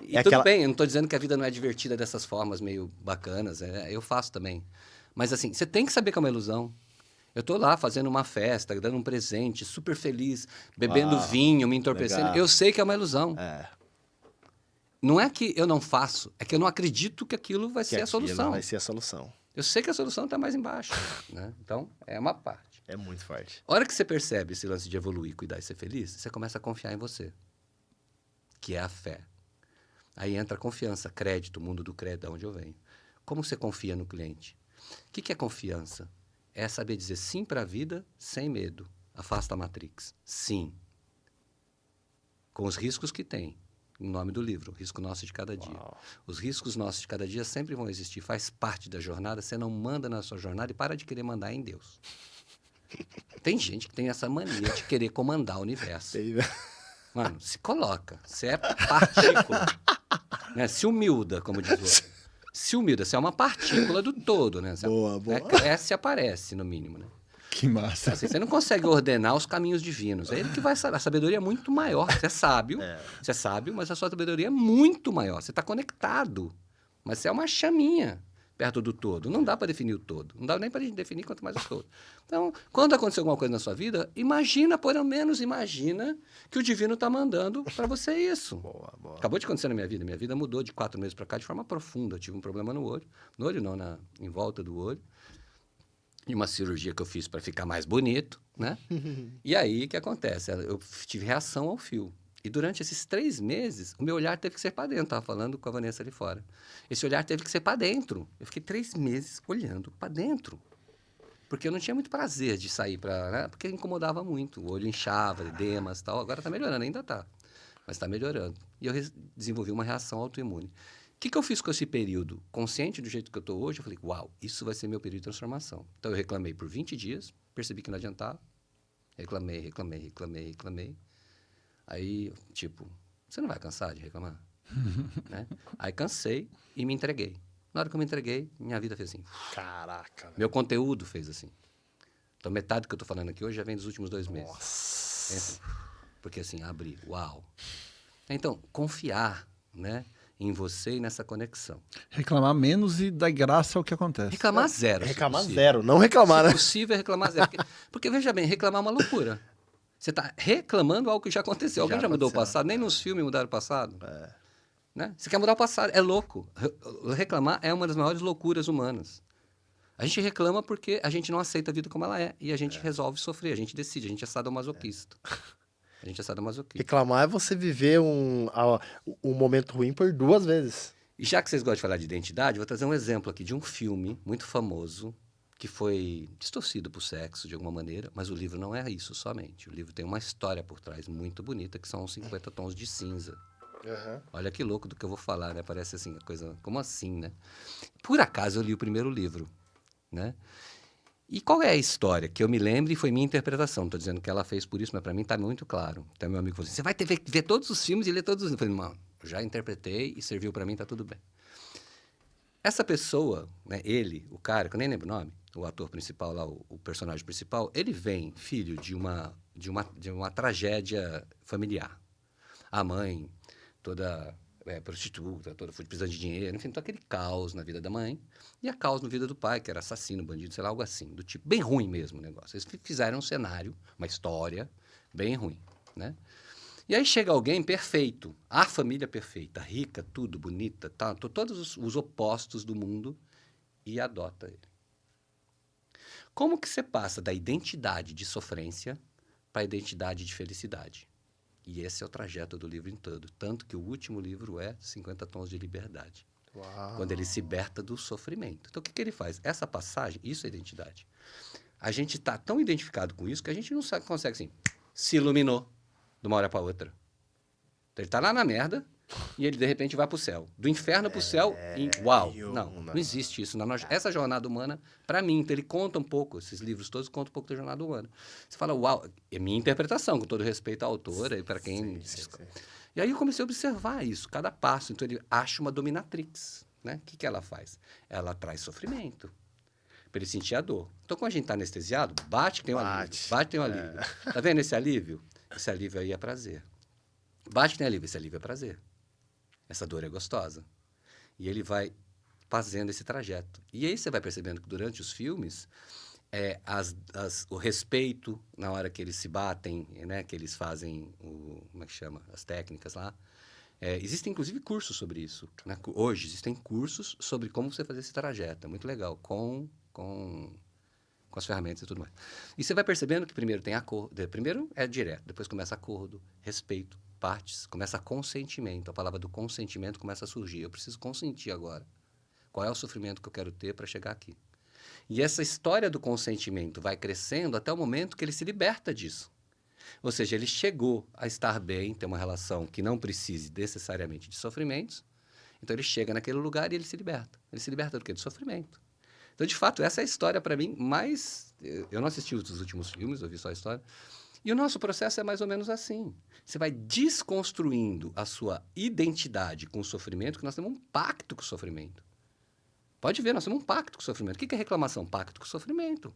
E É tudo aquela- bem, eu não estou dizendo que a vida não é divertida dessas formas meio bacanas, eu faço também. Mas assim, você tem que saber que é uma ilusão. Eu estou lá fazendo uma festa, dando um presente, super feliz, bebendo vinho, me entorpecendo. legal. Eu sei que é uma ilusão. É, Não é que eu não faço, é que eu não acredito que aquilo vai que ser a aquilo solução. vai ser a solução. Eu sei que a solução está mais embaixo, né? Então, é uma parte. É muito forte. A hora que você percebe esse lance de evoluir, cuidar e ser feliz, você começa a confiar em você, que é a fé. Aí entra a confiança, crédito, o mundo do crédito, de onde eu venho. Como você confia no cliente? O que é confiança? É saber dizer sim para a vida sem medo. Afasta a Matrix. Sim. Com os riscos que tem. Em nome do livro, Risco Nosso de Cada Dia. Uau. Os riscos nossos de cada dia sempre vão existir. Faz parte da jornada. Você não manda na sua jornada e para de querer mandar em Deus. Tem gente que tem essa mania de querer comandar o universo. Sei, né? Mano, se coloca. Você é partícula. Né? Se humilda, como diz o outro. Se humilda, você é uma partícula do todo, né? Você Boa, boa. cresce e aparece, no mínimo, né? Que massa. Assim, você não consegue ordenar os caminhos divinos. É ele que vai saber. A sabedoria é muito maior. Você é sábio, mas a sua sabedoria é muito maior. Você está conectado. Mas você é uma chaminha perto do todo. Não dá para definir o todo. Não dá nem para definir quanto mais o todo. Então, quando acontecer alguma coisa na sua vida, imagina, pelo menos imagina, que o divino está mandando para você isso. Boa, boa. Acabou de acontecer na minha vida. Minha vida mudou de 4 meses para cá de forma profunda. Eu tive um problema no olho. No olho não, em volta do olho. E uma cirurgia que eu fiz para ficar mais bonito, né? E aí, o que acontece? Eu tive reação ao fio. E durante esses 3 meses, o meu olhar teve que ser para dentro. Estava falando com a Vanessa ali fora. Esse olhar teve que ser para dentro. Eu fiquei 3 meses olhando para dentro. Porque eu não tinha muito prazer de sair para... Né? Porque incomodava muito. O olho inchava, edemas e tal. Agora está melhorando, ainda está. Mas está melhorando. E eu desenvolvi uma reação autoimune. O que eu fiz com esse período? Consciente do jeito que eu estou hoje, eu falei, uau, isso vai ser meu período de transformação. Então, eu reclamei por 20 dias, percebi que não adiantava. Reclamei. Aí, tipo, você não vai cansar de reclamar? Né? Aí, cansei e me entreguei. Na hora que eu me entreguei, minha vida fez assim. Caraca. velho. Meu conteúdo fez assim. Então, metade do que eu estou falando aqui hoje já vem dos últimos 2 meses. Nossa. É assim. Porque assim, abri, uau. Então, confiar, né, em você e nessa conexão. Reclamar menos e dar graça ao que acontece. Reclamar zero. se Reclamar possível. zero, não reclamar, Se né? possível, é reclamar zero. Porque, veja bem, reclamar é uma loucura. Você está reclamando algo que já aconteceu. Alguém já mudou o aconteceu, passado? Nem nos filmes mudaram o passado. É. Né? Você quer mudar o passado? É louco. Reclamar é uma das maiores loucuras humanas. A gente reclama porque a gente não aceita a vida como ela é. E a gente resolve sofrer, a gente decide, a gente é sadomasoquista. A gente é sadomasoquista. Reclamar é você viver um momento ruim por 2 vezes. E já que vocês gostam de falar de identidade, vou trazer um exemplo aqui de um filme muito famoso que foi distorcido por sexo de alguma maneira, mas o livro não é isso somente. O livro tem uma história por trás muito bonita, que são os 50 tons de cinza. Uhum. Olha que louco do que eu vou falar, né? Parece assim, a coisa... Como assim, né? Por acaso eu li o primeiro livro, né? E qual é a história? Que eu me lembro e foi minha interpretação. Não estou dizendo que ela fez por isso, mas para mim está muito claro. Então meu amigo falou assim, você vai ter que ver todos os filmes e ler todos os livros. Eu falei, mano, eu já interpretei e serviu para mim, está tudo bem. Essa pessoa, né, ele, o cara, que eu nem lembro o nome, o ator principal lá, o personagem principal, ele vem filho de uma tragédia familiar. A mãe, toda prostituta, toda precisando de dinheiro, enfim, todo aquele caos na vida da mãe e a caos na vida do pai, que era assassino, bandido, sei lá, algo assim, do tipo, bem ruim mesmo o negócio. Eles fizeram um cenário, uma história bem ruim, né? E aí chega alguém perfeito, a família perfeita, rica, tudo, bonita, tá, todos os opostos do mundo e adota ele. Como que você passa da identidade de sofrência para a identidade de felicidade? E esse é o trajeto do livro em todo. Tanto que o último livro é 50 Tons de Liberdade. Uau. Quando ele se liberta do sofrimento. Então, o que ele faz? Essa passagem, isso é identidade. A gente está tão identificado com isso que a gente não consegue, assim, se iluminou de uma hora para outra. Então, ele está lá na merda e ele, de repente, vai para o céu. Do inferno para o céu, uau! Não existe isso. Essa jornada humana, para mim, então ele conta um pouco, esses livros todos contam um pouco da jornada humana. Você fala, uau, é minha interpretação, com todo respeito à autora e para quem... Sim. E aí eu comecei a observar isso, cada passo. Então ele acha uma dominatrix, né? O que ela faz? Ela traz sofrimento, para ele sentir a dor. Então quando a gente está anestesiado, bate que tem um alívio. Bate que tem um alívio. Tá vendo esse alívio? Esse alívio aí é prazer. Bate que tem alívio, esse alívio é prazer. Essa dor é gostosa. E ele vai fazendo esse trajeto. E aí você vai percebendo que durante os filmes, o respeito na hora que eles se batem, né, que eles fazem, como é que chama? As técnicas lá. Existem, inclusive, cursos sobre isso. Né? Hoje, existem cursos sobre como você fazer esse trajeto. É muito legal, com as ferramentas e tudo mais. E você vai percebendo que primeiro tem acordo. Primeiro é direto, depois começa acordo, respeito, partes, começa consentimento. A palavra do consentimento começa a surgir. Eu preciso consentir agora. Qual é o sofrimento que eu quero ter para chegar aqui? E essa história do consentimento vai crescendo até o momento que ele se liberta disso. Ou seja, ele chegou a estar bem, ter uma relação que não precise necessariamente de sofrimentos. Então ele chega naquele lugar e ele se liberta. Ele se liberta do quê? Do sofrimento. Então, de fato, essa é a história para mim mais... Eu não assisti os últimos filmes, eu vi só a história. E o nosso processo é mais ou menos assim. Você vai desconstruindo a sua identidade com o sofrimento, que nós temos um pacto com o sofrimento. Pode ver, nós temos um pacto com o sofrimento. O que é reclamação? Pacto com o sofrimento.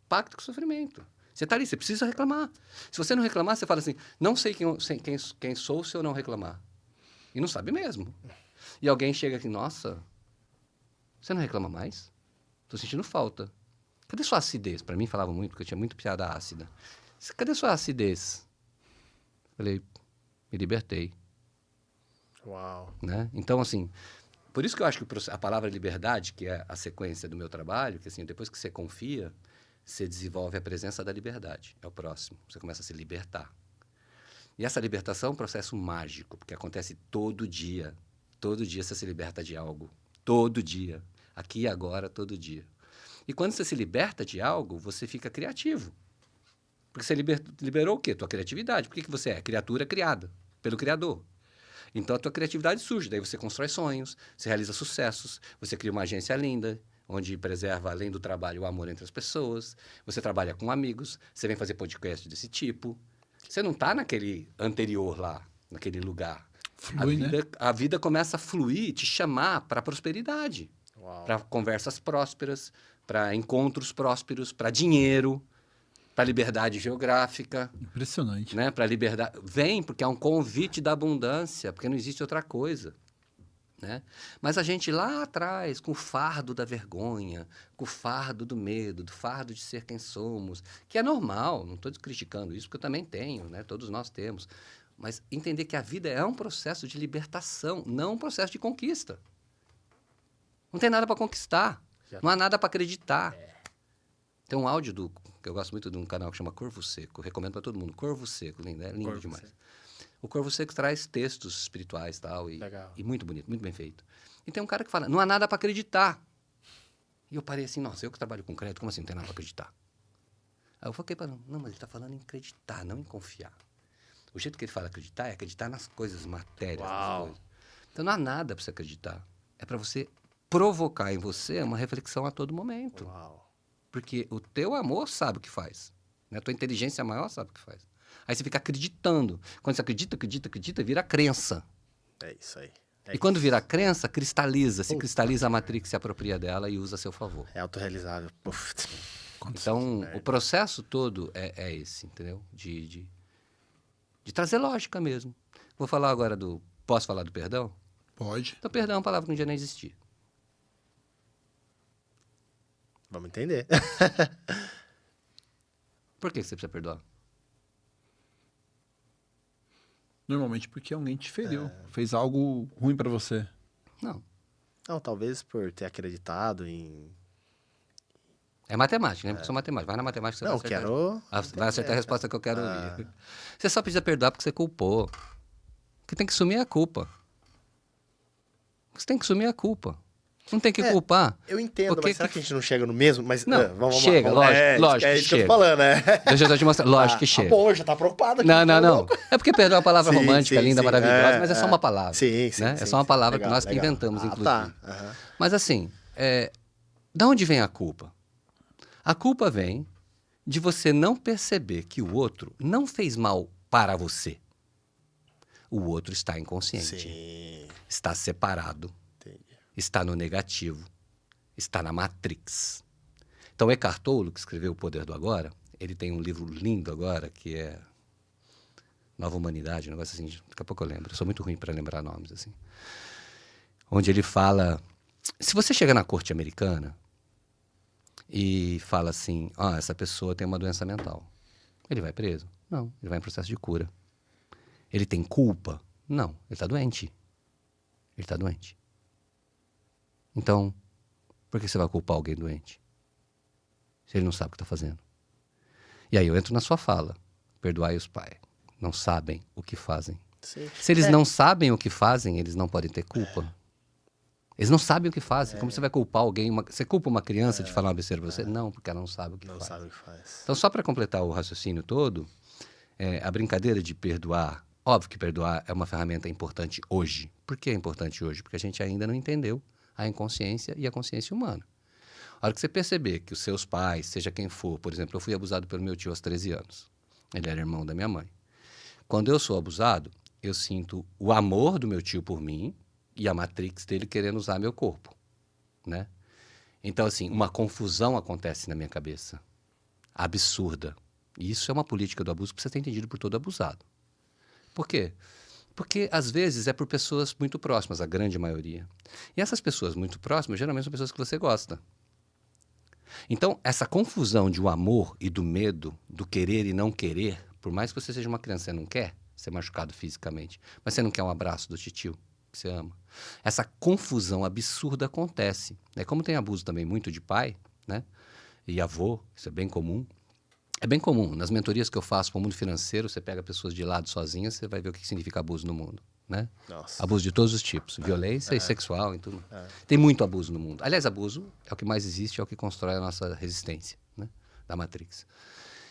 Pacto com o sofrimento. Você está ali, você precisa reclamar. Se você não reclamar, você fala assim, não sei quem sou se eu não reclamar. E não sabe mesmo. E alguém chega aqui, nossa, você não reclama mais? Estou sentindo falta. Cadê sua acidez? Para mim falava muito, porque eu tinha muito piada ácida. Cadê sua acidez? Falei, me libertei. Uau. Né? Então, assim, por isso que eu acho que a palavra liberdade, que é a sequência do meu trabalho, que assim, depois que você confia, você desenvolve a presença da liberdade. É o próximo. Você começa a se libertar. E essa libertação é um processo mágico, porque acontece todo dia. Todo dia você se liberta de algo. Todo dia. Aqui e agora, todo dia. E quando você se liberta de algo, você fica criativo. Porque você liberou o quê? Tua criatividade. Por que você é? Criatura criada pelo Criador. Então, a tua criatividade surge. Daí você constrói sonhos, você realiza sucessos, você cria uma agência linda, onde preserva, além do trabalho, o amor entre as pessoas. Você trabalha com amigos, você vem fazer podcast desse tipo. Você não está naquele anterior lá, naquele lugar. Flui, né? A vida começa a fluir, te chamar para a prosperidade, para conversas prósperas, para encontros prósperos, para dinheiro, para liberdade geográfica. Impressionante. Né? Para liberdade. Vem, porque é um convite da abundância, porque não existe outra coisa. né? Mas a gente lá atrás, com o fardo da vergonha, com o fardo do medo, do fardo de ser quem somos, que é normal, não estou criticando isso, porque eu também tenho, né? Todos nós temos. Mas entender que a vida é um processo de libertação, não um processo de conquista. Não tem nada para conquistar, não há nada para acreditar. Tem um áudio que eu gosto muito de um canal que chama Corvo Seco, recomendo para todo mundo. Corvo Seco, lindo, é lindo Corvo demais. Seco. O Corvo Seco traz textos espirituais Legal. e muito bonito, muito bem feito. E tem um cara que fala, não há nada para acreditar. E eu parei assim, nossa, eu que trabalho com crédito, como assim não tem nada para acreditar? Aí eu foquei para não, mas ele está falando em acreditar, não em confiar. O jeito que ele fala acreditar é acreditar nas coisas, matérias das coisas. Então não há nada para você acreditar. É para você provocar em você uma reflexão a todo momento. Uau. Porque o teu amor sabe o que faz. Né? A tua inteligência maior sabe o que faz. Aí você fica acreditando. Quando você acredita, vira crença. É isso aí. E quando vira crença, cristaliza. Se cristaliza, a Matrix se apropria dela e usa a seu favor. É autorrealizável. Puf. Então, o processo todo é esse, entendeu? De trazer lógica mesmo. Vou falar agora do... Posso falar do perdão? Pode. Então, perdão é uma palavra que um dia nem existia. Vamos entender. Por que você precisa perdoar? Normalmente porque alguém te feriu. Fez algo ruim pra você. Não. Não, talvez por ter acreditado em... É matemática, né? Porque eu sou matemático. Vai na matemática, você Não, vai acertar. quero... Vai acertar a resposta que eu quero ouvir. Você só precisa perdoar porque você culpou. O que tem que sumir é a culpa. Você tem que sumir a culpa. Não tem que culpar. Eu entendo, Porque mas será que a gente não chega no mesmo? Mas, Não, vamos chega, vamos, lógico é que isso que eu chega. tô falando, né? Deixa eu só te mostrar. Lógico que chega. Tá bom, já tá preocupado aqui. Não. É porque perdoar é uma palavra Sim, romântica, sim, linda, sim. maravilhosa, mas é só uma palavra. Sim. Né? É só uma palavra que nós que inventamos, inclusive. Tá. Mas assim, da onde vem a culpa? A culpa vem de você não perceber que o outro não fez mal para você. O outro está inconsciente. Sim. Está separado. Entendi. Está no negativo. Está na Matrix. Então, Eckhart Tolle, que escreveu O Poder do Agora, ele tem um livro lindo agora, que é Nova Humanidade, um negócio assim, daqui a pouco eu lembro. Eu sou muito ruim para lembrar nomes, assim. Onde ele fala... Se você chega na corte americana e fala assim, essa pessoa tem uma doença mental, ele vai preso? Não, ele vai em processo de cura. Ele tem culpa? Não, ele está doente. Ele está doente. Então, por que você vai culpar alguém doente? Se ele não sabe o que está fazendo. E aí eu entro na sua fala. Perdoai os pais. Não sabem o que fazem. Sim. Se eles não sabem o que fazem, eles não podem ter culpa. Eles não sabem o que fazem. Como você vai culpar alguém? Você culpa uma criança de falar uma besteira pra você? Não, porque ela não sabe o que Não faz. sabe o que faz. Então, só para completar o raciocínio todo, a brincadeira de perdoar, óbvio que perdoar é uma ferramenta importante hoje. Por que é importante hoje? Porque a gente ainda não entendeu a inconsciência e a consciência humana. A hora que você perceber que os seus pais, seja quem for, por exemplo, eu fui abusado pelo meu tio aos 13 anos. Ele era irmão da minha mãe. Quando eu sou abusado, eu sinto o amor do meu tio por mim e a Matrix dele querendo usar meu corpo, né? Então, assim, uma confusão acontece na minha cabeça. Absurda. E isso é uma política do abuso que precisa ser entendido por todo abusado. Por quê? Porque, às vezes, é por pessoas muito próximas, a grande maioria. E essas pessoas muito próximas, geralmente, são pessoas que você gosta. Então, essa confusão de o amor e do medo, do querer e não querer, por mais que você seja uma criança, você não quer ser machucado fisicamente, mas você não quer um abraço do titio que você ama. Essa confusão absurda acontece. Né? Como tem abuso também muito de pai, né? E avô, isso é bem comum. É bem comum. Nas mentorias que eu faço para o mundo financeiro, você pega pessoas de lado sozinhas, você vai ver o que significa abuso no mundo. Né? Nossa. Abuso de todos os tipos. Violência e sexual e tudo. Tem muito abuso no mundo. Aliás, abuso é o que mais existe, é o que constrói a nossa resistência, né? Da Matrix.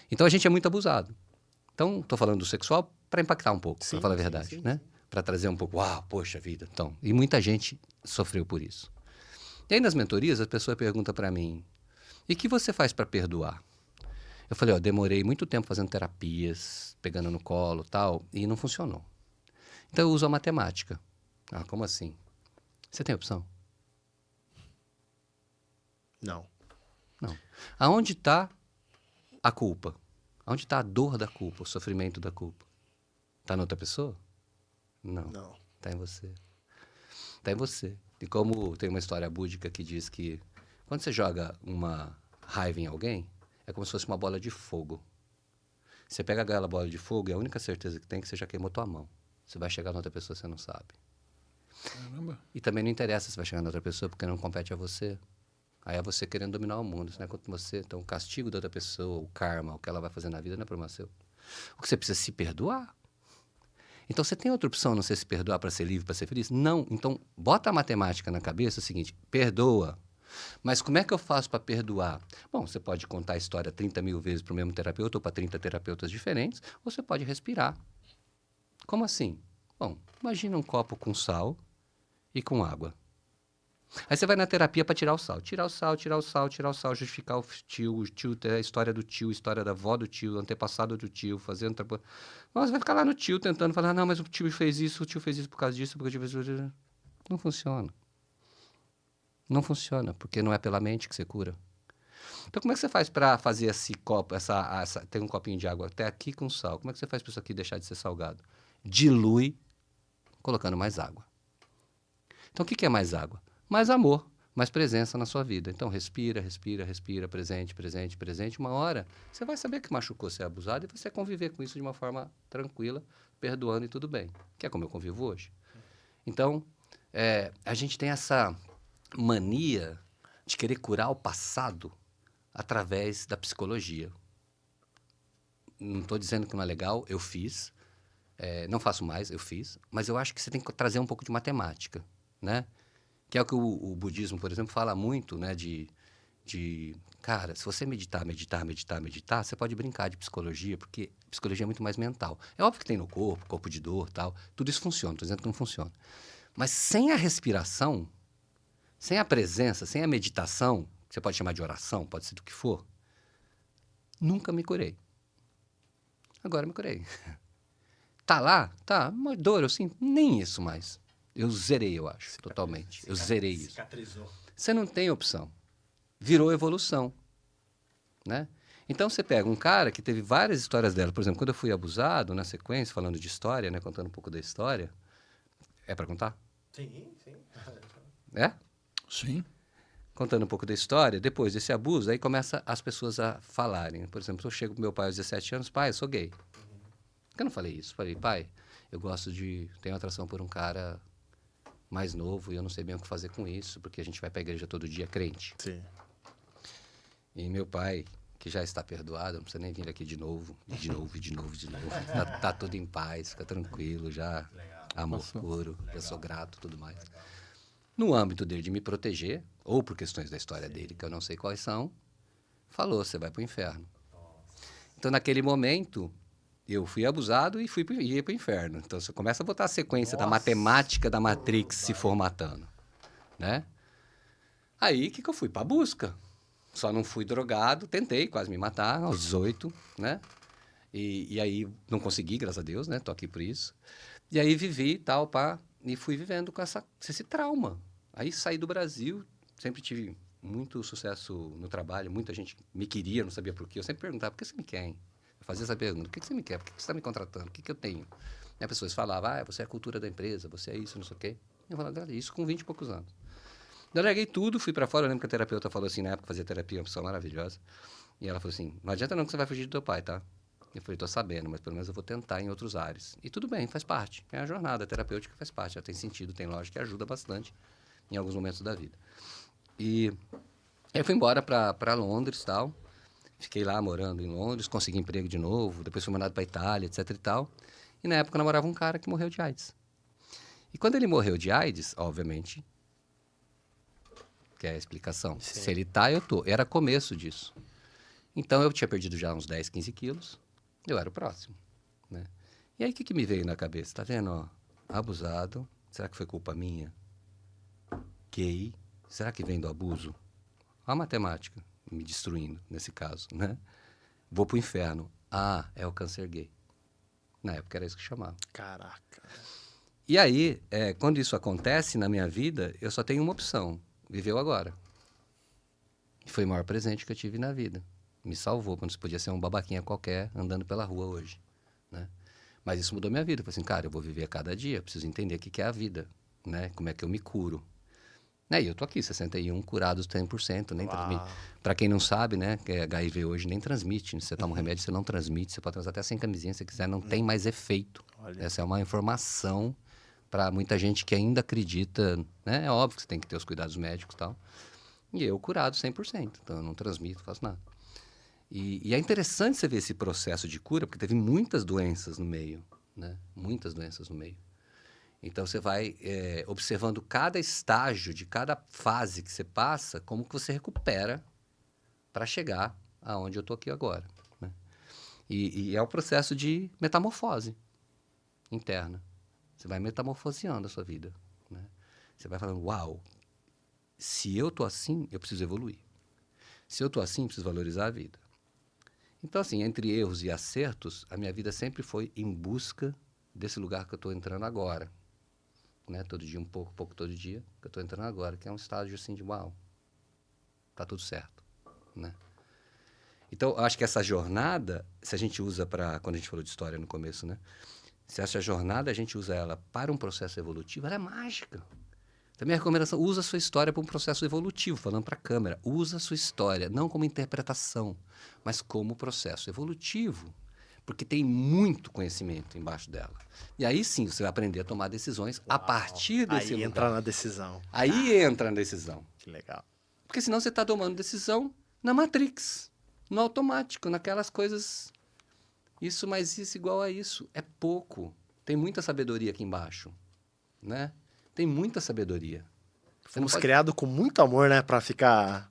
Então, a gente é muito abusado. Então, estou falando do sexual para impactar um pouco, para falar a verdade, né? Para trazer um pouco, poxa vida. Então, e muita gente sofreu por isso. E aí, nas mentorias, a pessoa pergunta para mim, e o que você faz para perdoar? Eu falei, demorei muito tempo fazendo terapias, pegando no colo e tal, e não funcionou. Então, eu uso a matemática. Como assim? Você tem opção? Não. Não. Aonde está a culpa? Aonde está a dor da culpa, o sofrimento da culpa? Está na outra pessoa? Não. Não. Está em você. Tá em você. E como tem uma história búdica que diz que quando você joga uma raiva em alguém, é como se fosse uma bola de fogo. Você pega aquela bola de fogo e a única certeza que tem é que você já queimou tua mão. Você vai chegar na outra pessoa, você não sabe. Caramba. E também não interessa se vai chegar na outra pessoa, porque não compete a você. Aí é você querendo dominar o mundo, isso não é contra você. Então, o castigo da outra pessoa, o karma, o que ela vai fazer na vida, não é problema seu. O que você precisa é se perdoar. Então, você tem outra opção, a não ser se perdoar para ser livre, para ser feliz? Não. Então, bota a matemática na cabeça, é o seguinte, perdoa. Mas como é que eu faço para perdoar? Bom, você pode contar a história 30 mil vezes para o mesmo terapeuta ou para 30 terapeutas diferentes, ou você pode respirar. Como assim? Bom, imagina um copo com sal e com água. Aí você vai na terapia para tirar o sal. Tirar o sal, tirar o sal, tirar o sal, justificar o tio, a história do tio, a história da avó do tio, antepassado do tio, fazendo... Nossa, vai ficar lá no tio tentando falar, não, mas o tio fez isso por causa disso, porque o tio fez isso. Não funciona. Não funciona, porque não é pela mente que você cura. Então, como é que você faz para fazer esse copo, tem um copinho de água até aqui com sal. Como é que você faz para isso aqui deixar de ser salgado? Dilui colocando mais água. Então, o que é mais água? Mais amor, mais presença na sua vida. Então, respira, respira, respira, presente, presente, presente. Uma hora, você vai saber que machucou ser abusado e você vai conviver com isso de uma forma tranquila, perdoando e tudo bem. Que é como eu convivo hoje. Então, a gente tem essa mania de querer curar o passado através da psicologia. Não estou dizendo que não é legal, eu fiz. Não faço mais, eu fiz. Mas eu acho que você tem que trazer um pouco de matemática, né? Que é o que o budismo, por exemplo, fala muito, né? Cara, se você meditar, você pode brincar de psicologia, porque psicologia é muito mais mental. É óbvio que tem no corpo de dor, tal. Tudo isso funciona, não estou dizendo que não funciona. Mas sem a respiração, sem a presença, sem a meditação, que você pode chamar de oração, pode ser do que for, nunca me curei. Agora me curei. Tá lá? Tá. Uma dor, eu sinto. Nem isso mais. Eu zerei, eu acho, totalmente. Eu zerei isso. Cicatrizou. Você não tem opção. Virou evolução, né? Então, você pega um cara que teve várias histórias dela. Por exemplo, quando eu fui abusado, na sequência, falando de história, né? Contando um pouco da história. É para contar? Sim. É? Sim. Contando um pouco da história, depois desse abuso, aí começa as pessoas a falarem. Por exemplo, eu chego pro meu pai aos 17 anos, pai, eu sou gay. Por que eu não falei isso? Falei, pai, eu tenho atração por um cara mais novo e eu não sei bem o que fazer com isso, porque a gente vai pra igreja todo dia crente. Sim. E meu pai, que já está perdoado, não precisa nem vir aqui de novo. Tá tudo em paz, fica tranquilo, já. Legal. Amor puro, eu sou grato, tudo mais. Legal. No âmbito dele de me proteger, ou por questões da história dele, que eu não sei quais são, falou, você vai pro inferno. Então, naquele momento, eu fui abusado e ia pro inferno. Então, você começa a botar a sequência da matemática da Matrix se formatando, né? Aí, o que eu fui? Pra busca. Só não fui drogado, tentei quase me matar, aos 18, né? E aí, não consegui, graças a Deus, né? Tô aqui por isso. E aí, vivi tal, pá, e fui vivendo com esse trauma. Aí, saí do Brasil, sempre tive muito sucesso no trabalho, muita gente me queria, não sabia por quê. Eu sempre perguntava, por que você me quer, hein? Eu fazia essa pergunta, por que você me quer? Por que você está me contratando? O que eu tenho? E as pessoas falavam, você é a cultura da empresa, você é isso, não sei o quê. Eu falava, isso com 20 e poucos anos. Eu larguei tudo, fui para fora. Eu lembro que a terapeuta falou assim, na época fazia terapia, uma pessoa maravilhosa. E ela falou assim, não adianta não que você vai fugir do teu pai, tá? Eu falei, tô sabendo, mas pelo menos eu vou tentar em outros ares. E tudo bem, faz parte. É a jornada terapêutica, faz parte. Ela tem sentido, tem lógica e ajuda bastante em alguns momentos da vida. E eu fui embora para Londres e tal. Fiquei lá morando em Londres, consegui emprego de novo. Depois fui mandado para Itália, etc e tal. E na época eu namorava um cara que morreu de AIDS. E quando ele morreu de AIDS, obviamente, que é a explicação. Sim. Se ele tá, eu tô. Era começo disso. Então, eu tinha perdido já uns 10, 15 quilos. Eu era o próximo, né? E aí, o que me veio na cabeça? Tá vendo, ó? Abusado. Será que foi culpa minha? Gay. Será que vem do abuso? A matemática me destruindo, nesse caso, né? Vou pro inferno. Ah, é o câncer gay. Na época era isso que chamava. Caraca. E aí, quando isso acontece na minha vida, eu só tenho uma opção. Viver o agora. E foi o maior presente que eu tive na vida. Me salvou, quando isso podia ser um babaquinha qualquer andando pela rua hoje, né? Mas isso mudou minha vida. Eu falei assim, cara, eu vou viver a cada dia, eu preciso entender o que é a vida. né? Como é que eu me curo? Né? E eu tô aqui, 61, curados 100%, nem transmite. Para quem não sabe, né, que HIV hoje nem transmite. Né? Você toma um remédio, você não transmite, você pode transar até sem camisinha se quiser, não tem mais efeito. Olha. Essa é uma informação para muita gente que ainda acredita, né? É óbvio que você tem que ter os cuidados médicos e tal. E eu curado 100%, então eu não transmito, não faço nada. E é interessante você ver esse processo de cura, porque teve muitas doenças no meio, né? Muitas doenças no meio. Então, você vai observando cada estágio de cada fase que você passa, como que você recupera para chegar aonde eu estou aqui agora. Né? E é um processo de metamorfose interna. Você vai metamorfoseando a sua vida. Né? Você vai falando, uau, se eu estou assim, eu preciso evoluir. Se eu estou assim, eu preciso valorizar a vida. Então, assim, entre erros e acertos, a minha vida sempre foi em busca desse lugar que eu estou entrando agora. Né? Todo dia um pouco todo dia, que eu estou entrando agora, que é um estágio assim de uau, tá tudo certo, né? Então, eu acho que essa jornada, se a gente usa para, quando a gente falou de história no começo, né? Se essa jornada a gente usa ela para um processo evolutivo, ela é mágica. Então, minha recomendação, usa a sua história para um processo evolutivo, falando para a câmera, usa a sua história, não como interpretação, mas como processo evolutivo. Porque tem muito conhecimento embaixo dela. E aí sim você vai aprender a tomar decisões a partir desse lugar. Aí entra na decisão. Aí entra na decisão. Que legal. Porque senão você está tomando decisão na Matrix, no automático, naquelas coisas. Isso mais isso igual a isso. É pouco. Tem muita sabedoria aqui embaixo. Né? Tem muita sabedoria. Fomos criados com muito amor, né? Pra ficar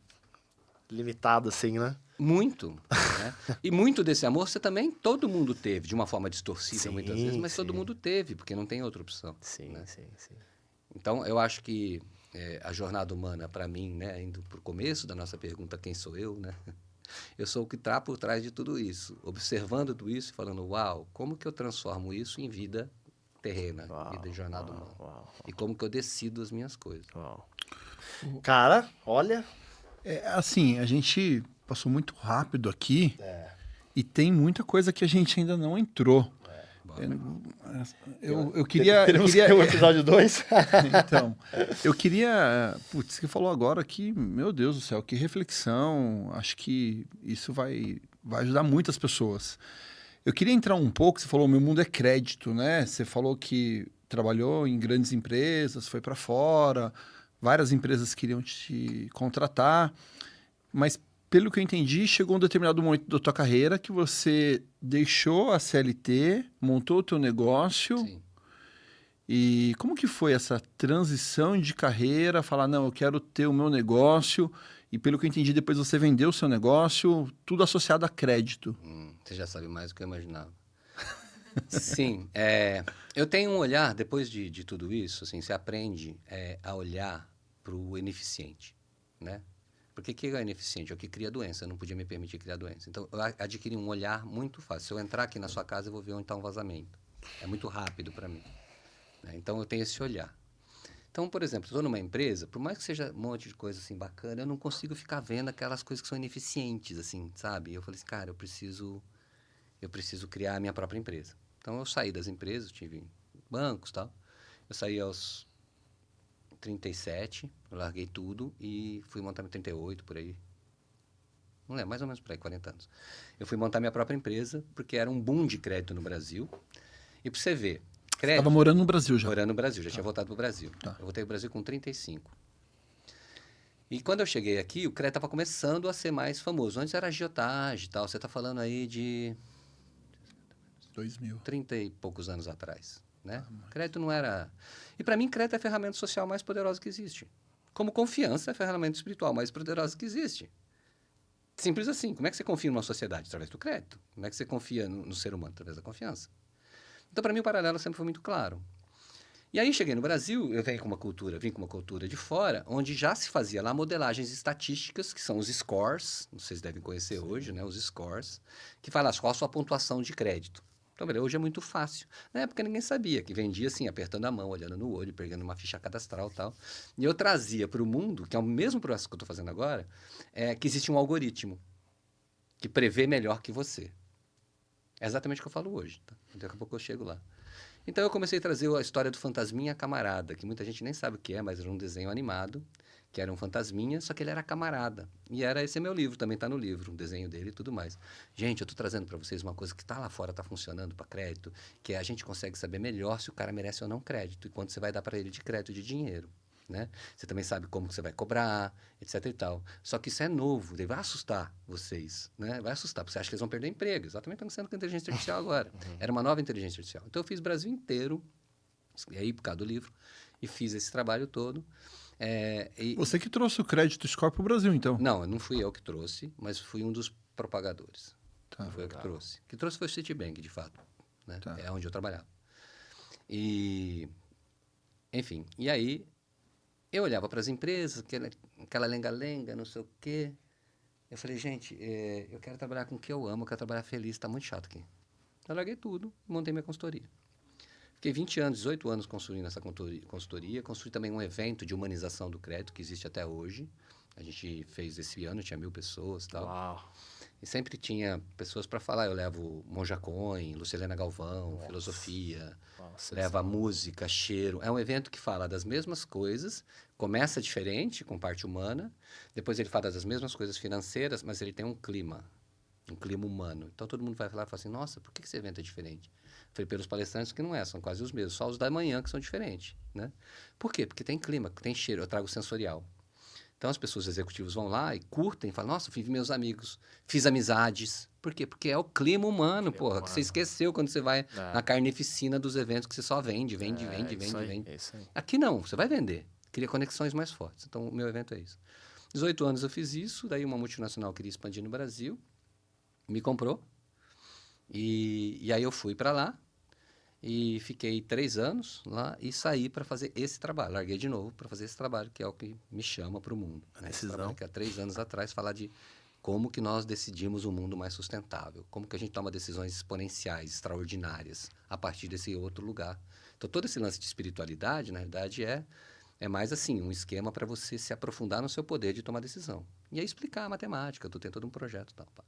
limitado assim, né? Muito. Né? E muito desse amor você também, todo mundo teve, de uma forma distorcida Sim, muitas vezes, mas todo sim. mundo teve, porque não tem outra opção. Sim, né? sim. Então, eu acho que a jornada humana, para mim, né, indo para o começo da nossa pergunta, quem sou eu, né? Eu sou o que está por trás de tudo isso, observando tudo isso e falando, uau, como que eu transformo isso em vida terrena, vida de jornada humana? Uau. E como que eu decido as minhas coisas? Uau. Cara, olha... Assim, a gente passou muito rápido aqui e tem muita coisa que a gente ainda não entrou. Eu queria... Teremos que ter um episódio 2? Então, eu queria... Putz, você falou agora que, meu Deus do céu, que reflexão. Acho que isso vai ajudar muitas pessoas. Eu queria entrar um pouco, você falou, meu mundo é crédito, né? Você falou que trabalhou em grandes empresas, foi para fora, várias empresas queriam te contratar, mas pelo que eu entendi, chegou um determinado momento da tua carreira que você deixou a CLT, montou o teu negócio. Sim. E como que foi essa transição de carreira? Falar, não, eu quero ter o meu negócio. E pelo que eu entendi, depois você vendeu o seu negócio, tudo associado a crédito. Você já sabe mais do que eu imaginava. Sim, eu tenho um olhar, depois de tudo isso, assim, você aprende a olhar para o ineficiente, né? Porque que é ineficiente? É o que cria doença, eu não podia me permitir criar doença. Então, eu adquiri um olhar muito fácil. Se eu entrar aqui na sua casa, eu vou ver onde está um vazamento. É muito rápido para mim. Né? Então, eu tenho esse olhar. Então, por exemplo, estou numa empresa, por mais que seja um monte de coisa assim bacana, eu não consigo ficar vendo aquelas coisas que são ineficientes, assim, sabe? Eu falei assim, cara, eu preciso criar a minha própria empresa. Então, eu saí das empresas, tive bancos e tal. Eu saí aos 37, eu larguei tudo e fui montar meu 38, por aí. Não lembro, mais ou menos por aí, 40 anos. Eu fui montar minha própria empresa, porque era um boom de crédito no Brasil. E para você ver, crédito... Estava morando no Brasil já. Morando no Brasil, já tinha voltado para o Brasil. Tá. Eu voltei para o Brasil com 35. E quando eu cheguei aqui, o crédito estava começando a ser mais famoso. Antes era agiotagem e tal. Você está falando aí de 2000. 30 e poucos anos atrás. Né? Crédito não era... E para mim, crédito é a ferramenta social mais poderosa que existe. Como confiança é a ferramenta espiritual mais poderosa que existe. Simples assim. Como é que você confia numa sociedade? Através do crédito. Como é que você confia no ser humano? Através da confiança. Então, para mim, o paralelo sempre foi muito claro. E aí, cheguei no Brasil, eu vim com uma cultura de fora, onde já se fazia lá modelagens estatísticas, que são os scores, vocês devem conhecer hoje, né? Os scores, que falam qual a sua pontuação de crédito. Então, beleza, hoje é muito fácil. Na época, ninguém sabia, que vendia assim, apertando a mão, olhando no olho, pegando uma ficha cadastral e tal. E eu trazia para o mundo, que é o mesmo processo que eu estou fazendo agora, que existe um algoritmo que prevê melhor que você. É exatamente o que eu falo hoje, tá? Daqui a pouco eu chego lá. Então eu comecei a trazer a história do Fantasminha Camarada, que muita gente nem sabe o que é, mas era um desenho animado, que era um fantasminha, só que ele era camarada. E esse é meu livro, também está no livro, um desenho dele e tudo mais. Gente, eu estou trazendo para vocês uma coisa que está lá fora, está funcionando para crédito, que a gente consegue saber melhor se o cara merece ou não crédito, e quanto você vai dar para ele de crédito, de dinheiro. Né? Você também sabe como que você vai cobrar, etc e tal. Só que isso é novo, ele vai assustar vocês, né? Vai assustar, porque você acha que eles vão perder emprego. Exatamente o que está acontecendo com a inteligência artificial agora. Era uma nova inteligência artificial. Então eu fiz o Brasil inteiro, e aí por causa do livro, e fiz esse trabalho todo. Você que trouxe o Crédito Score para o Brasil, então? Não, não fui eu que trouxe, mas fui um dos propagadores. Tá, Não foi eu que legal. trouxe. O que trouxe foi o Citibank, de fato. Né? Tá. É onde eu trabalhava. Enfim, e aí eu olhava para as empresas, aquela lenga-lenga, não sei o quê. Eu falei, gente, eu quero trabalhar com o que eu amo, eu quero trabalhar feliz, está muito chato aqui. Eu larguei tudo, montei minha consultoria. Fiquei 20 anos, 18 anos construindo essa consultoria. Construí também um evento de humanização do crédito, que existe até hoje. A gente fez esse ano, tinha 1.000 pessoas e tal. Uau. E sempre tinha pessoas para falar. Eu levo Monja Cohen, Lucilena Galvão, Nossa. filosofia, Nossa, leva música, cheiro. É um evento que fala das mesmas coisas, começa diferente, com parte humana, depois ele fala das mesmas coisas financeiras, mas ele tem um clima humano. Então todo mundo vai falar e fala assim, nossa, por que esse evento é diferente? Falei, pelos palestrantes que não é, são quase os mesmos, só os da manhã que são diferentes, né? Por quê? Porque tem clima, tem cheiro, eu trago sensorial. Então as pessoas executivas vão lá e curtem, falam, nossa, vi meus amigos, fiz amizades. Por quê? Porque é o clima humano, porra, que você esqueceu quando você vai na carnificina dos eventos que você só vende. É isso aí. Aqui não, você vai vender. Cria conexões mais fortes. Então o meu evento é isso. 18 anos eu fiz isso, daí uma multinacional queria expandir no Brasil, me comprou. E aí eu fui para lá e fiquei 3 anos lá e saí para fazer esse trabalho. Larguei de novo para fazer esse trabalho, que é o que me chama para o mundo. Né? Esse trabalho que há 3 anos atrás falar de como que nós decidimos um mundo mais sustentável, como que a gente toma decisões exponenciais, extraordinárias, a partir desse outro lugar. Então, todo esse lance de espiritualidade, na verdade, é mais assim, um esquema para você se aprofundar no seu poder de tomar decisão. E aí explicar a matemática, tu tem todo um projeto e tal. Pá.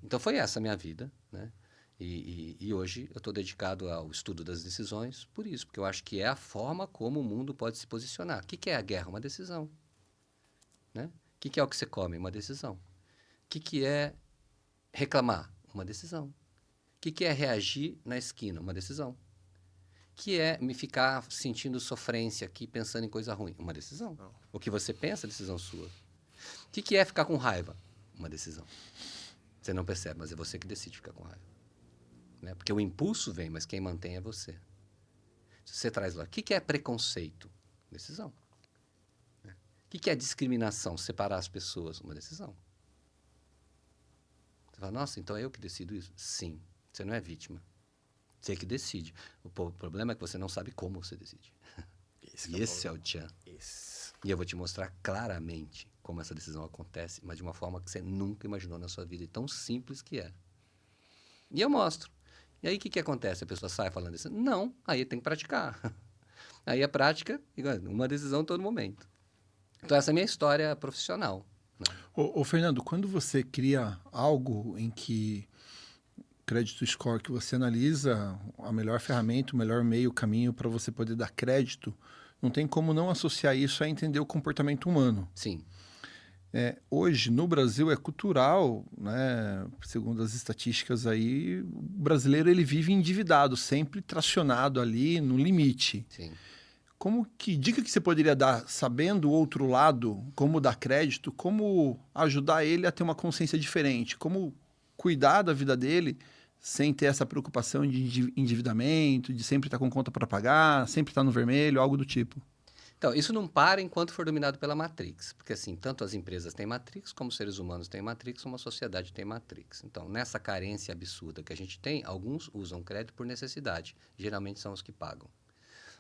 Então foi essa a minha vida, né? E hoje eu estou dedicado ao estudo das decisões por isso, porque eu acho que é a forma como o mundo pode se posicionar. O que é a guerra? Uma decisão. Né? O que é o que você come? Uma decisão. O que é reclamar? Uma decisão. O que é reagir na esquina? Uma decisão. O que é me ficar sentindo sofrência aqui, pensando em coisa ruim? Uma decisão. Não. O que você pensa, decisão sua. O que é ficar com raiva? Uma decisão. Você não percebe, mas é você que decide ficar com raiva. Né? Porque o impulso vem, mas quem mantém é você. Se você traz lá, o que é preconceito? Decisão. Né? O que é discriminação? Separar as pessoas? Uma decisão. Você fala, nossa, então é eu que decido isso? Sim. Você não é vítima. Você que decide. O problema é que você não sabe como você decide. E esse é o tchan. E eu vou te mostrar claramente como essa decisão acontece, mas de uma forma que você nunca imaginou na sua vida, e tão simples que é. E eu mostro. E aí o que acontece? A pessoa sai falando isso? Não, aí tem que praticar. Aí a prática, uma decisão a todo momento. Então essa é a minha história profissional. Né? Ô, Fernando, quando você cria algo em que crédito score, que você analisa a melhor ferramenta, o melhor meio, caminho para você poder dar crédito, não tem como não associar isso a entender o comportamento humano. Sim. Hoje, no Brasil, é cultural, né? Segundo as estatísticas aí, o brasileiro ele vive endividado, sempre tracionado ali no limite. Sim. Que dica que você poderia dar, sabendo o outro lado, como dar crédito, como ajudar ele a ter uma consciência diferente, como cuidar da vida dele sem ter essa preocupação de endividamento, de sempre estar com conta para pagar, sempre estar no vermelho, algo do tipo? Então, isso não para enquanto for dominado pela Matrix. Porque, assim, tanto as empresas têm Matrix, como os seres humanos têm Matrix, como a sociedade tem Matrix. Então, nessa carência absurda que a gente tem, alguns usam crédito por necessidade. Geralmente são os que pagam.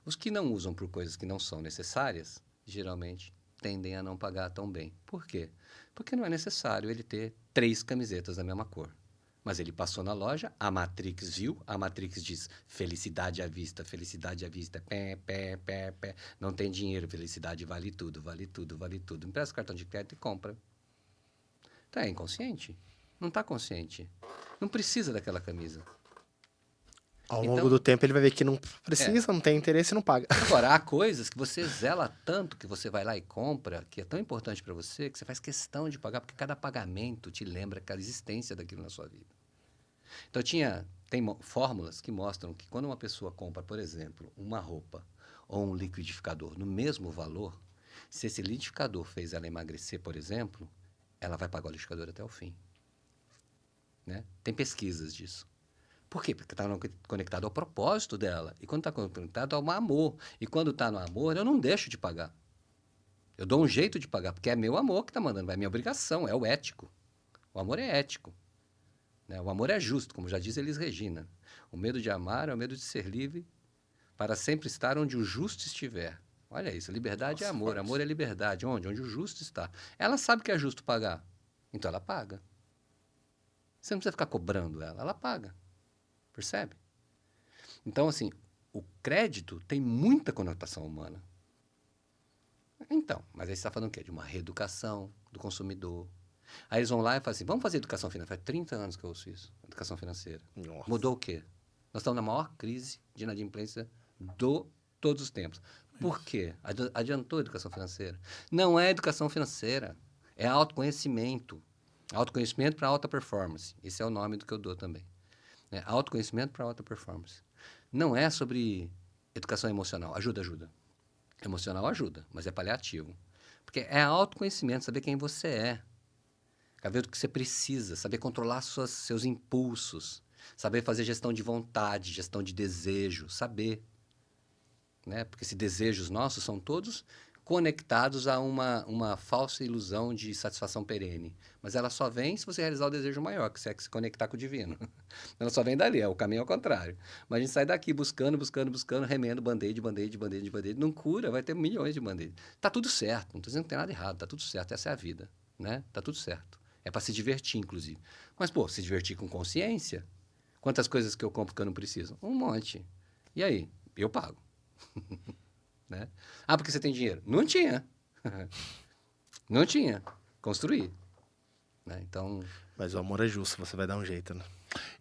Os que não usam por coisas que não são necessárias, geralmente tendem a não pagar tão bem. Por quê? Porque não é necessário ele ter 3 camisetas da mesma cor. Mas ele passou na loja, a Matrix viu, a Matrix diz felicidade à vista, pé, pé, pé, pé. Não tem dinheiro, felicidade vale tudo, vale tudo, vale tudo. Empresta o cartão de crédito e compra. Então é inconsciente. Não está consciente. Não precisa daquela camisa. Ao Então- longo do tempo ele vai ver que não precisa, não tem interesse e não paga. Agora, há coisas que você zela tanto que você vai lá e compra, que é tão importante para você, que você faz questão de pagar, porque cada pagamento te lembra a existência daquilo na sua vida. Então, tem fórmulas que mostram que quando uma pessoa compra, por exemplo, uma roupa ou um liquidificador no mesmo valor, se esse liquidificador fez ela emagrecer, por exemplo, ela vai pagar o liquidificador até o fim. Né? Tem pesquisas disso. Por quê? Porque está conectado ao propósito dela. E quando está conectado ao amor. E quando está no amor, eu não deixo de pagar. Eu dou um jeito de pagar, porque é meu amor que está mandando, é minha obrigação, é o ético. O amor é ético. Né? O amor é justo, como já diz Elis Regina. O medo de amar é o medo de ser livre para sempre estar onde o justo estiver. Olha isso, liberdade é amor, amor é liberdade. Onde? Onde o justo está. Ela sabe que é justo pagar, então ela paga. Você não precisa ficar cobrando ela paga. Percebe? Então, assim, o crédito tem muita conotação humana. Então, mas aí você está falando o quê? De uma reeducação do consumidor. Aí eles vão lá e falam assim, vamos fazer educação financeira. Faz 30 anos que eu ouço isso, educação financeira. Nossa. Mudou o quê? Nós estamos na maior crise de inadimplência de todos os tempos. Por quê? Adiantou a educação financeira? Não é educação financeira, é autoconhecimento. Autoconhecimento para alta performance. Esse é o nome do que eu dou também. Né? Autoconhecimento para alta performance. Não é sobre educação emocional. Ajuda. Emocional ajuda, mas é paliativo. Porque é autoconhecimento, saber quem você é. Saber o que você precisa, saber controlar seus impulsos, saber fazer gestão de vontade, gestão de desejo, saber. Né? Porque esses desejos nossos são todos conectados a uma falsa ilusão de satisfação perene. Mas ela só vem se você realizar o desejo maior, que é se conectar com o divino. Ela só vem dali, o caminho é o contrário. Mas a gente sai daqui buscando, remendo band-aid. Não cura, vai ter milhões de band-aid. Tá tudo certo, não estou dizendo que tem nada errado, tá tudo certo, essa é a vida. Né? Tá tudo certo. É para se divertir, inclusive. Mas, pô, se divertir com consciência, quantas coisas que eu compro que eu não preciso? Um monte. E aí? Eu pago. Né? Ah, porque você tem dinheiro? Não tinha. Não tinha. Construí. Né? Então... Mas o amor é justo, você vai dar um jeito, né?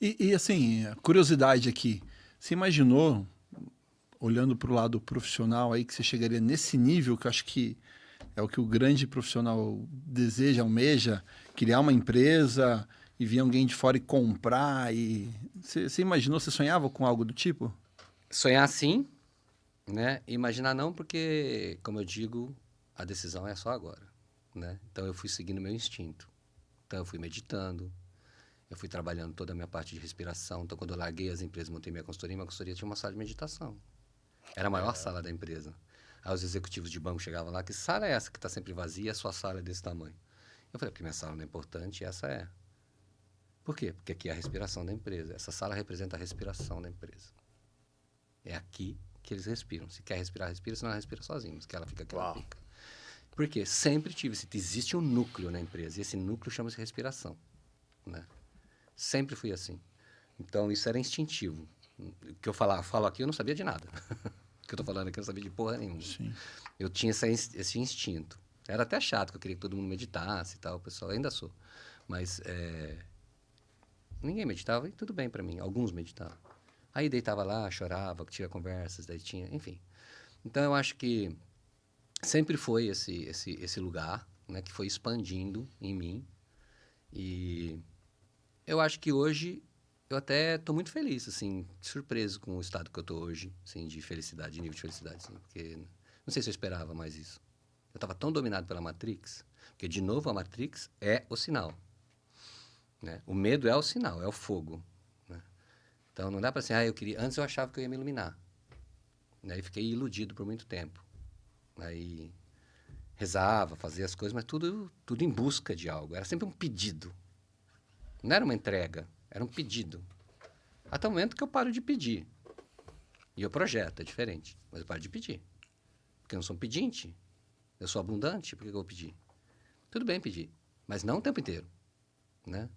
E assim, curiosidade aqui. Você imaginou, olhando para o lado profissional aí, que você chegaria nesse nível, que eu acho que é o que o grande profissional deseja, almeja, criar uma empresa e vir alguém de fora e comprar? Você imaginou, você sonhava com algo do tipo? Sonhar sim, né? Imaginar não, porque, como eu digo, a decisão é só agora. Né? Então, eu fui seguindo meu instinto. Então, eu fui meditando, eu fui trabalhando toda a minha parte de respiração. Então, quando eu larguei as empresas, montei minha consultoria tinha uma sala de meditação. Era a maior sala da empresa. Aí os executivos de banco chegavam lá, que sala é essa que está sempre vazia? A sua sala é desse tamanho. Eu falei, porque minha sala não é importante, essa é. Por quê? Porque aqui é a respiração da empresa. Essa sala representa a respiração da empresa. É aqui que eles respiram. Se quer respirar, respira, senão ela respira sozinha. Mas que ela fica aqui, ela fica. Por quê? Sempre existe um núcleo na empresa, e esse núcleo chama-se respiração. Né? Sempre fui assim. Então, isso era instintivo. O que eu falo aqui, eu não sabia de nada. O que eu estou falando aqui, eu não sabia de porra nenhuma. Sim. Eu tinha esse instinto. Era até chato, que eu queria que todo mundo meditasse e tal. O pessoal, ainda sou. Mas ninguém meditava e tudo bem para mim. Alguns meditavam. Aí deitava lá, chorava, tinha conversas, daí tinha... Enfim. Então, eu acho que sempre foi esse lugar, né, que foi expandindo em mim. E eu acho que hoje eu até estou muito feliz, assim, surpreso com o estado que eu estou hoje, assim, de felicidade, de nível de felicidade, assim, porque não sei se eu esperava mais isso. Eu estava tão dominado pela Matrix, porque, de novo, a Matrix é o sinal. Né? O medo é o sinal, é o fogo. Né? Então, não dá para assim, antes eu achava que eu ia me iluminar. Aí fiquei iludido por muito tempo. Aí rezava, fazia as coisas, mas tudo em busca de algo. Era sempre um pedido. Não era uma entrega, era um pedido. Até o momento que eu paro de pedir. E eu projeto, é diferente. Mas eu paro de pedir. Porque eu não sou um pedinte. Eu sou abundante, por que eu vou pedir? Tudo bem pedir, mas não o tempo inteiro. Né?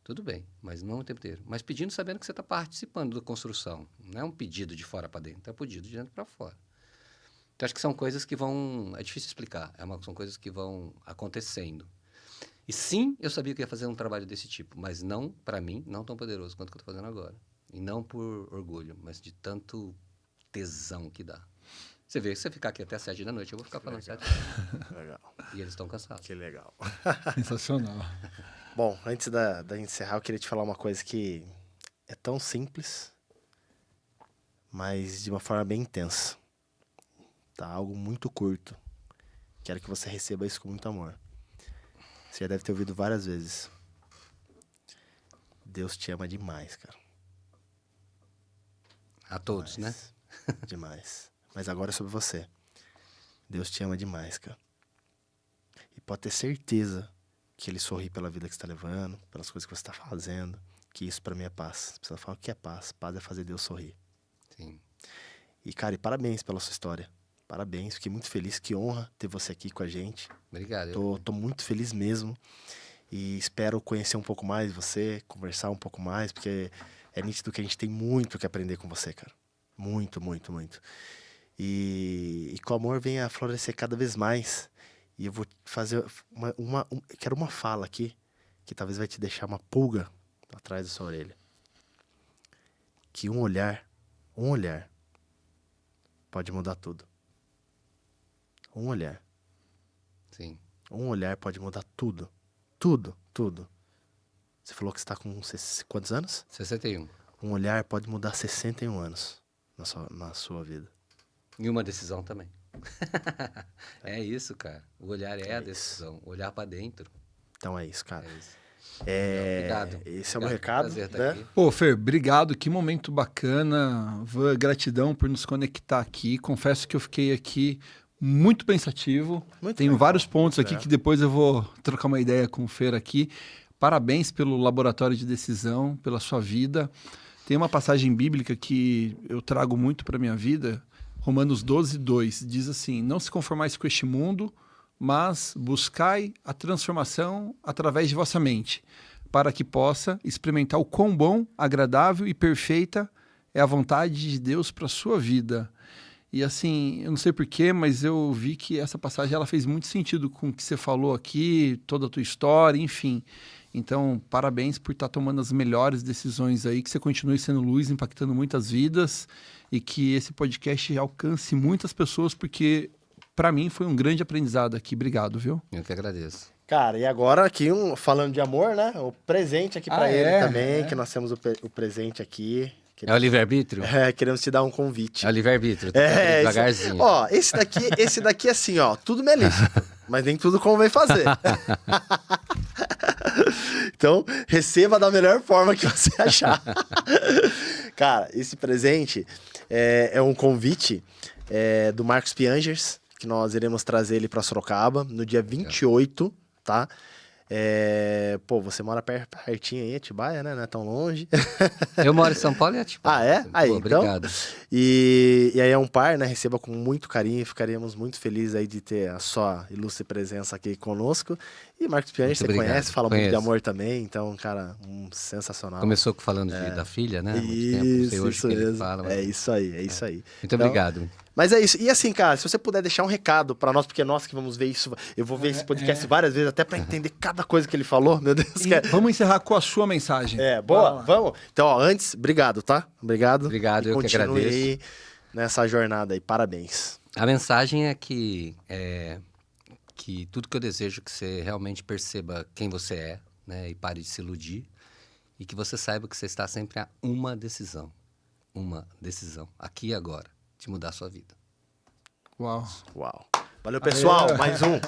Tudo bem, mas não o tempo inteiro. Mas pedindo sabendo que você está participando da construção. Não é um pedido de fora para dentro, é um pedido de dentro para fora. Então, acho que são coisas que vão... É difícil explicar. São coisas que vão acontecendo. E sim, eu sabia que ia fazer um trabalho desse tipo, mas não, para mim, não tão poderoso quanto o que eu tô fazendo agora. E não por orgulho, mas de tanto tesão que dá. Você vê, se você ficar aqui até 7 da noite, eu vou ficar falando 7. Legal. E eles estão cansados. Que legal. Sensacional. Bom, antes da gente encerrar, eu queria te falar uma coisa que é tão simples, mas de uma forma bem intensa. Tá? Algo muito curto. Quero que você receba isso com muito amor. Você já deve ter ouvido várias vezes. Deus te ama demais, cara. A todos, né? Demais. Mas agora é sobre você. Deus te ama demais, cara. E pode ter certeza que Ele sorri pela vida que você está levando, pelas coisas que você está fazendo, que isso pra mim é paz. Você precisa falar o que é paz. Paz é fazer Deus sorrir. Sim. E, cara, e parabéns pela sua história. Parabéns, fiquei muito feliz. Que honra ter você aqui com a gente. Obrigado. Tô muito feliz mesmo. E espero conhecer um pouco mais de você, conversar um pouco mais, porque é nítido que a gente tem muito que aprender com você, cara. Muito, muito, muito. E com o amor vem a florescer cada vez mais. E eu vou fazer quero uma fala aqui, que talvez vai te deixar uma pulga atrás da sua orelha. Que um olhar pode mudar tudo. Um olhar. Sim. Um olhar pode mudar tudo. Tudo, tudo. Você falou que você está com quantos anos? 61. Um olhar pode mudar 61 anos na sua vida. E uma decisão também. É isso, cara. O olhar é a decisão. Olhar pra dentro. Então é isso, cara. É isso. Obrigado. Esse é o meu recado. Prazer estar Né? aqui. Pô, Fer, obrigado. Que momento bacana. Gratidão por nos conectar aqui. Confesso que eu fiquei aqui muito pensativo. Muito Tenho legal, vários pontos aqui né? que depois eu vou trocar uma ideia com o Fer aqui. Parabéns pelo laboratório de decisão, pela sua vida. Tem uma passagem bíblica que eu trago muito para minha vida. Romanos 12, 2. Diz assim: não se conformais com este mundo, mas buscai a transformação através de vossa mente, para que possa experimentar o quão bom, agradável e perfeita é a vontade de Deus para a sua vida. E assim, eu não sei porquê, mas eu vi que essa passagem ela fez muito sentido com o que você falou aqui, toda a tua história, enfim. Então, parabéns por estar tomando as melhores decisões aí, que você continue sendo luz, impactando muitas vidas e que esse podcast alcance muitas pessoas, porque para mim foi um grande aprendizado aqui. Obrigado, viu? Eu que agradeço. Cara, e agora aqui, falando de amor, né? O presente aqui pra ele também, que nós temos o presente aqui. É o livre-arbítrio? Queremos te dar um convite. É o livre-arbítrio. Devagarzinho. Ó, esse daqui assim, ó, tudo me é lícito, mas nem tudo convém fazer. Então, receba da melhor forma que você achar. Cara, esse presente é um convite do Marcos Piangers, que nós iremos trazer ele pra Sorocaba no dia 28, tá? Pô, você mora pertinho aí, Atibaia, né? Não é tão longe. Eu moro em São Paulo e Atibaia. Ah, é? Aí, Pô, então. Obrigado. E aí é um par, né? Receba com muito carinho. Ficaríamos muito felizes aí de ter a sua ilustre presença aqui conosco. E Marcos Piangers, você obrigado. conhece, fala muito de Conheço. amor também. Então, cara, sensacional. Começou falando da filha, né? Há muito tempo. Não sei hoje Isso o que ele mesmo. fala. Mas... É isso aí, é isso aí. Muito obrigado. Mas é isso. E assim, cara, se você puder deixar um recado pra nós, porque nós que vamos ver isso, eu vou ver esse podcast várias vezes, até pra entender cada coisa que ele falou. Meu Deus, cara. Vamos encerrar com a sua mensagem. Boa, vamos. Então, ó, antes, obrigado, tá? Obrigado. Obrigado, E eu que continue agradeço. aí nessa jornada aí. Parabéns. A mensagem é que tudo que eu desejo é que você realmente perceba quem você é, né? E pare de se iludir. E que você saiba que você está sempre a uma decisão, aqui e agora, de mudar a sua vida. Uau. Uau. Valeu, pessoal. Mais um.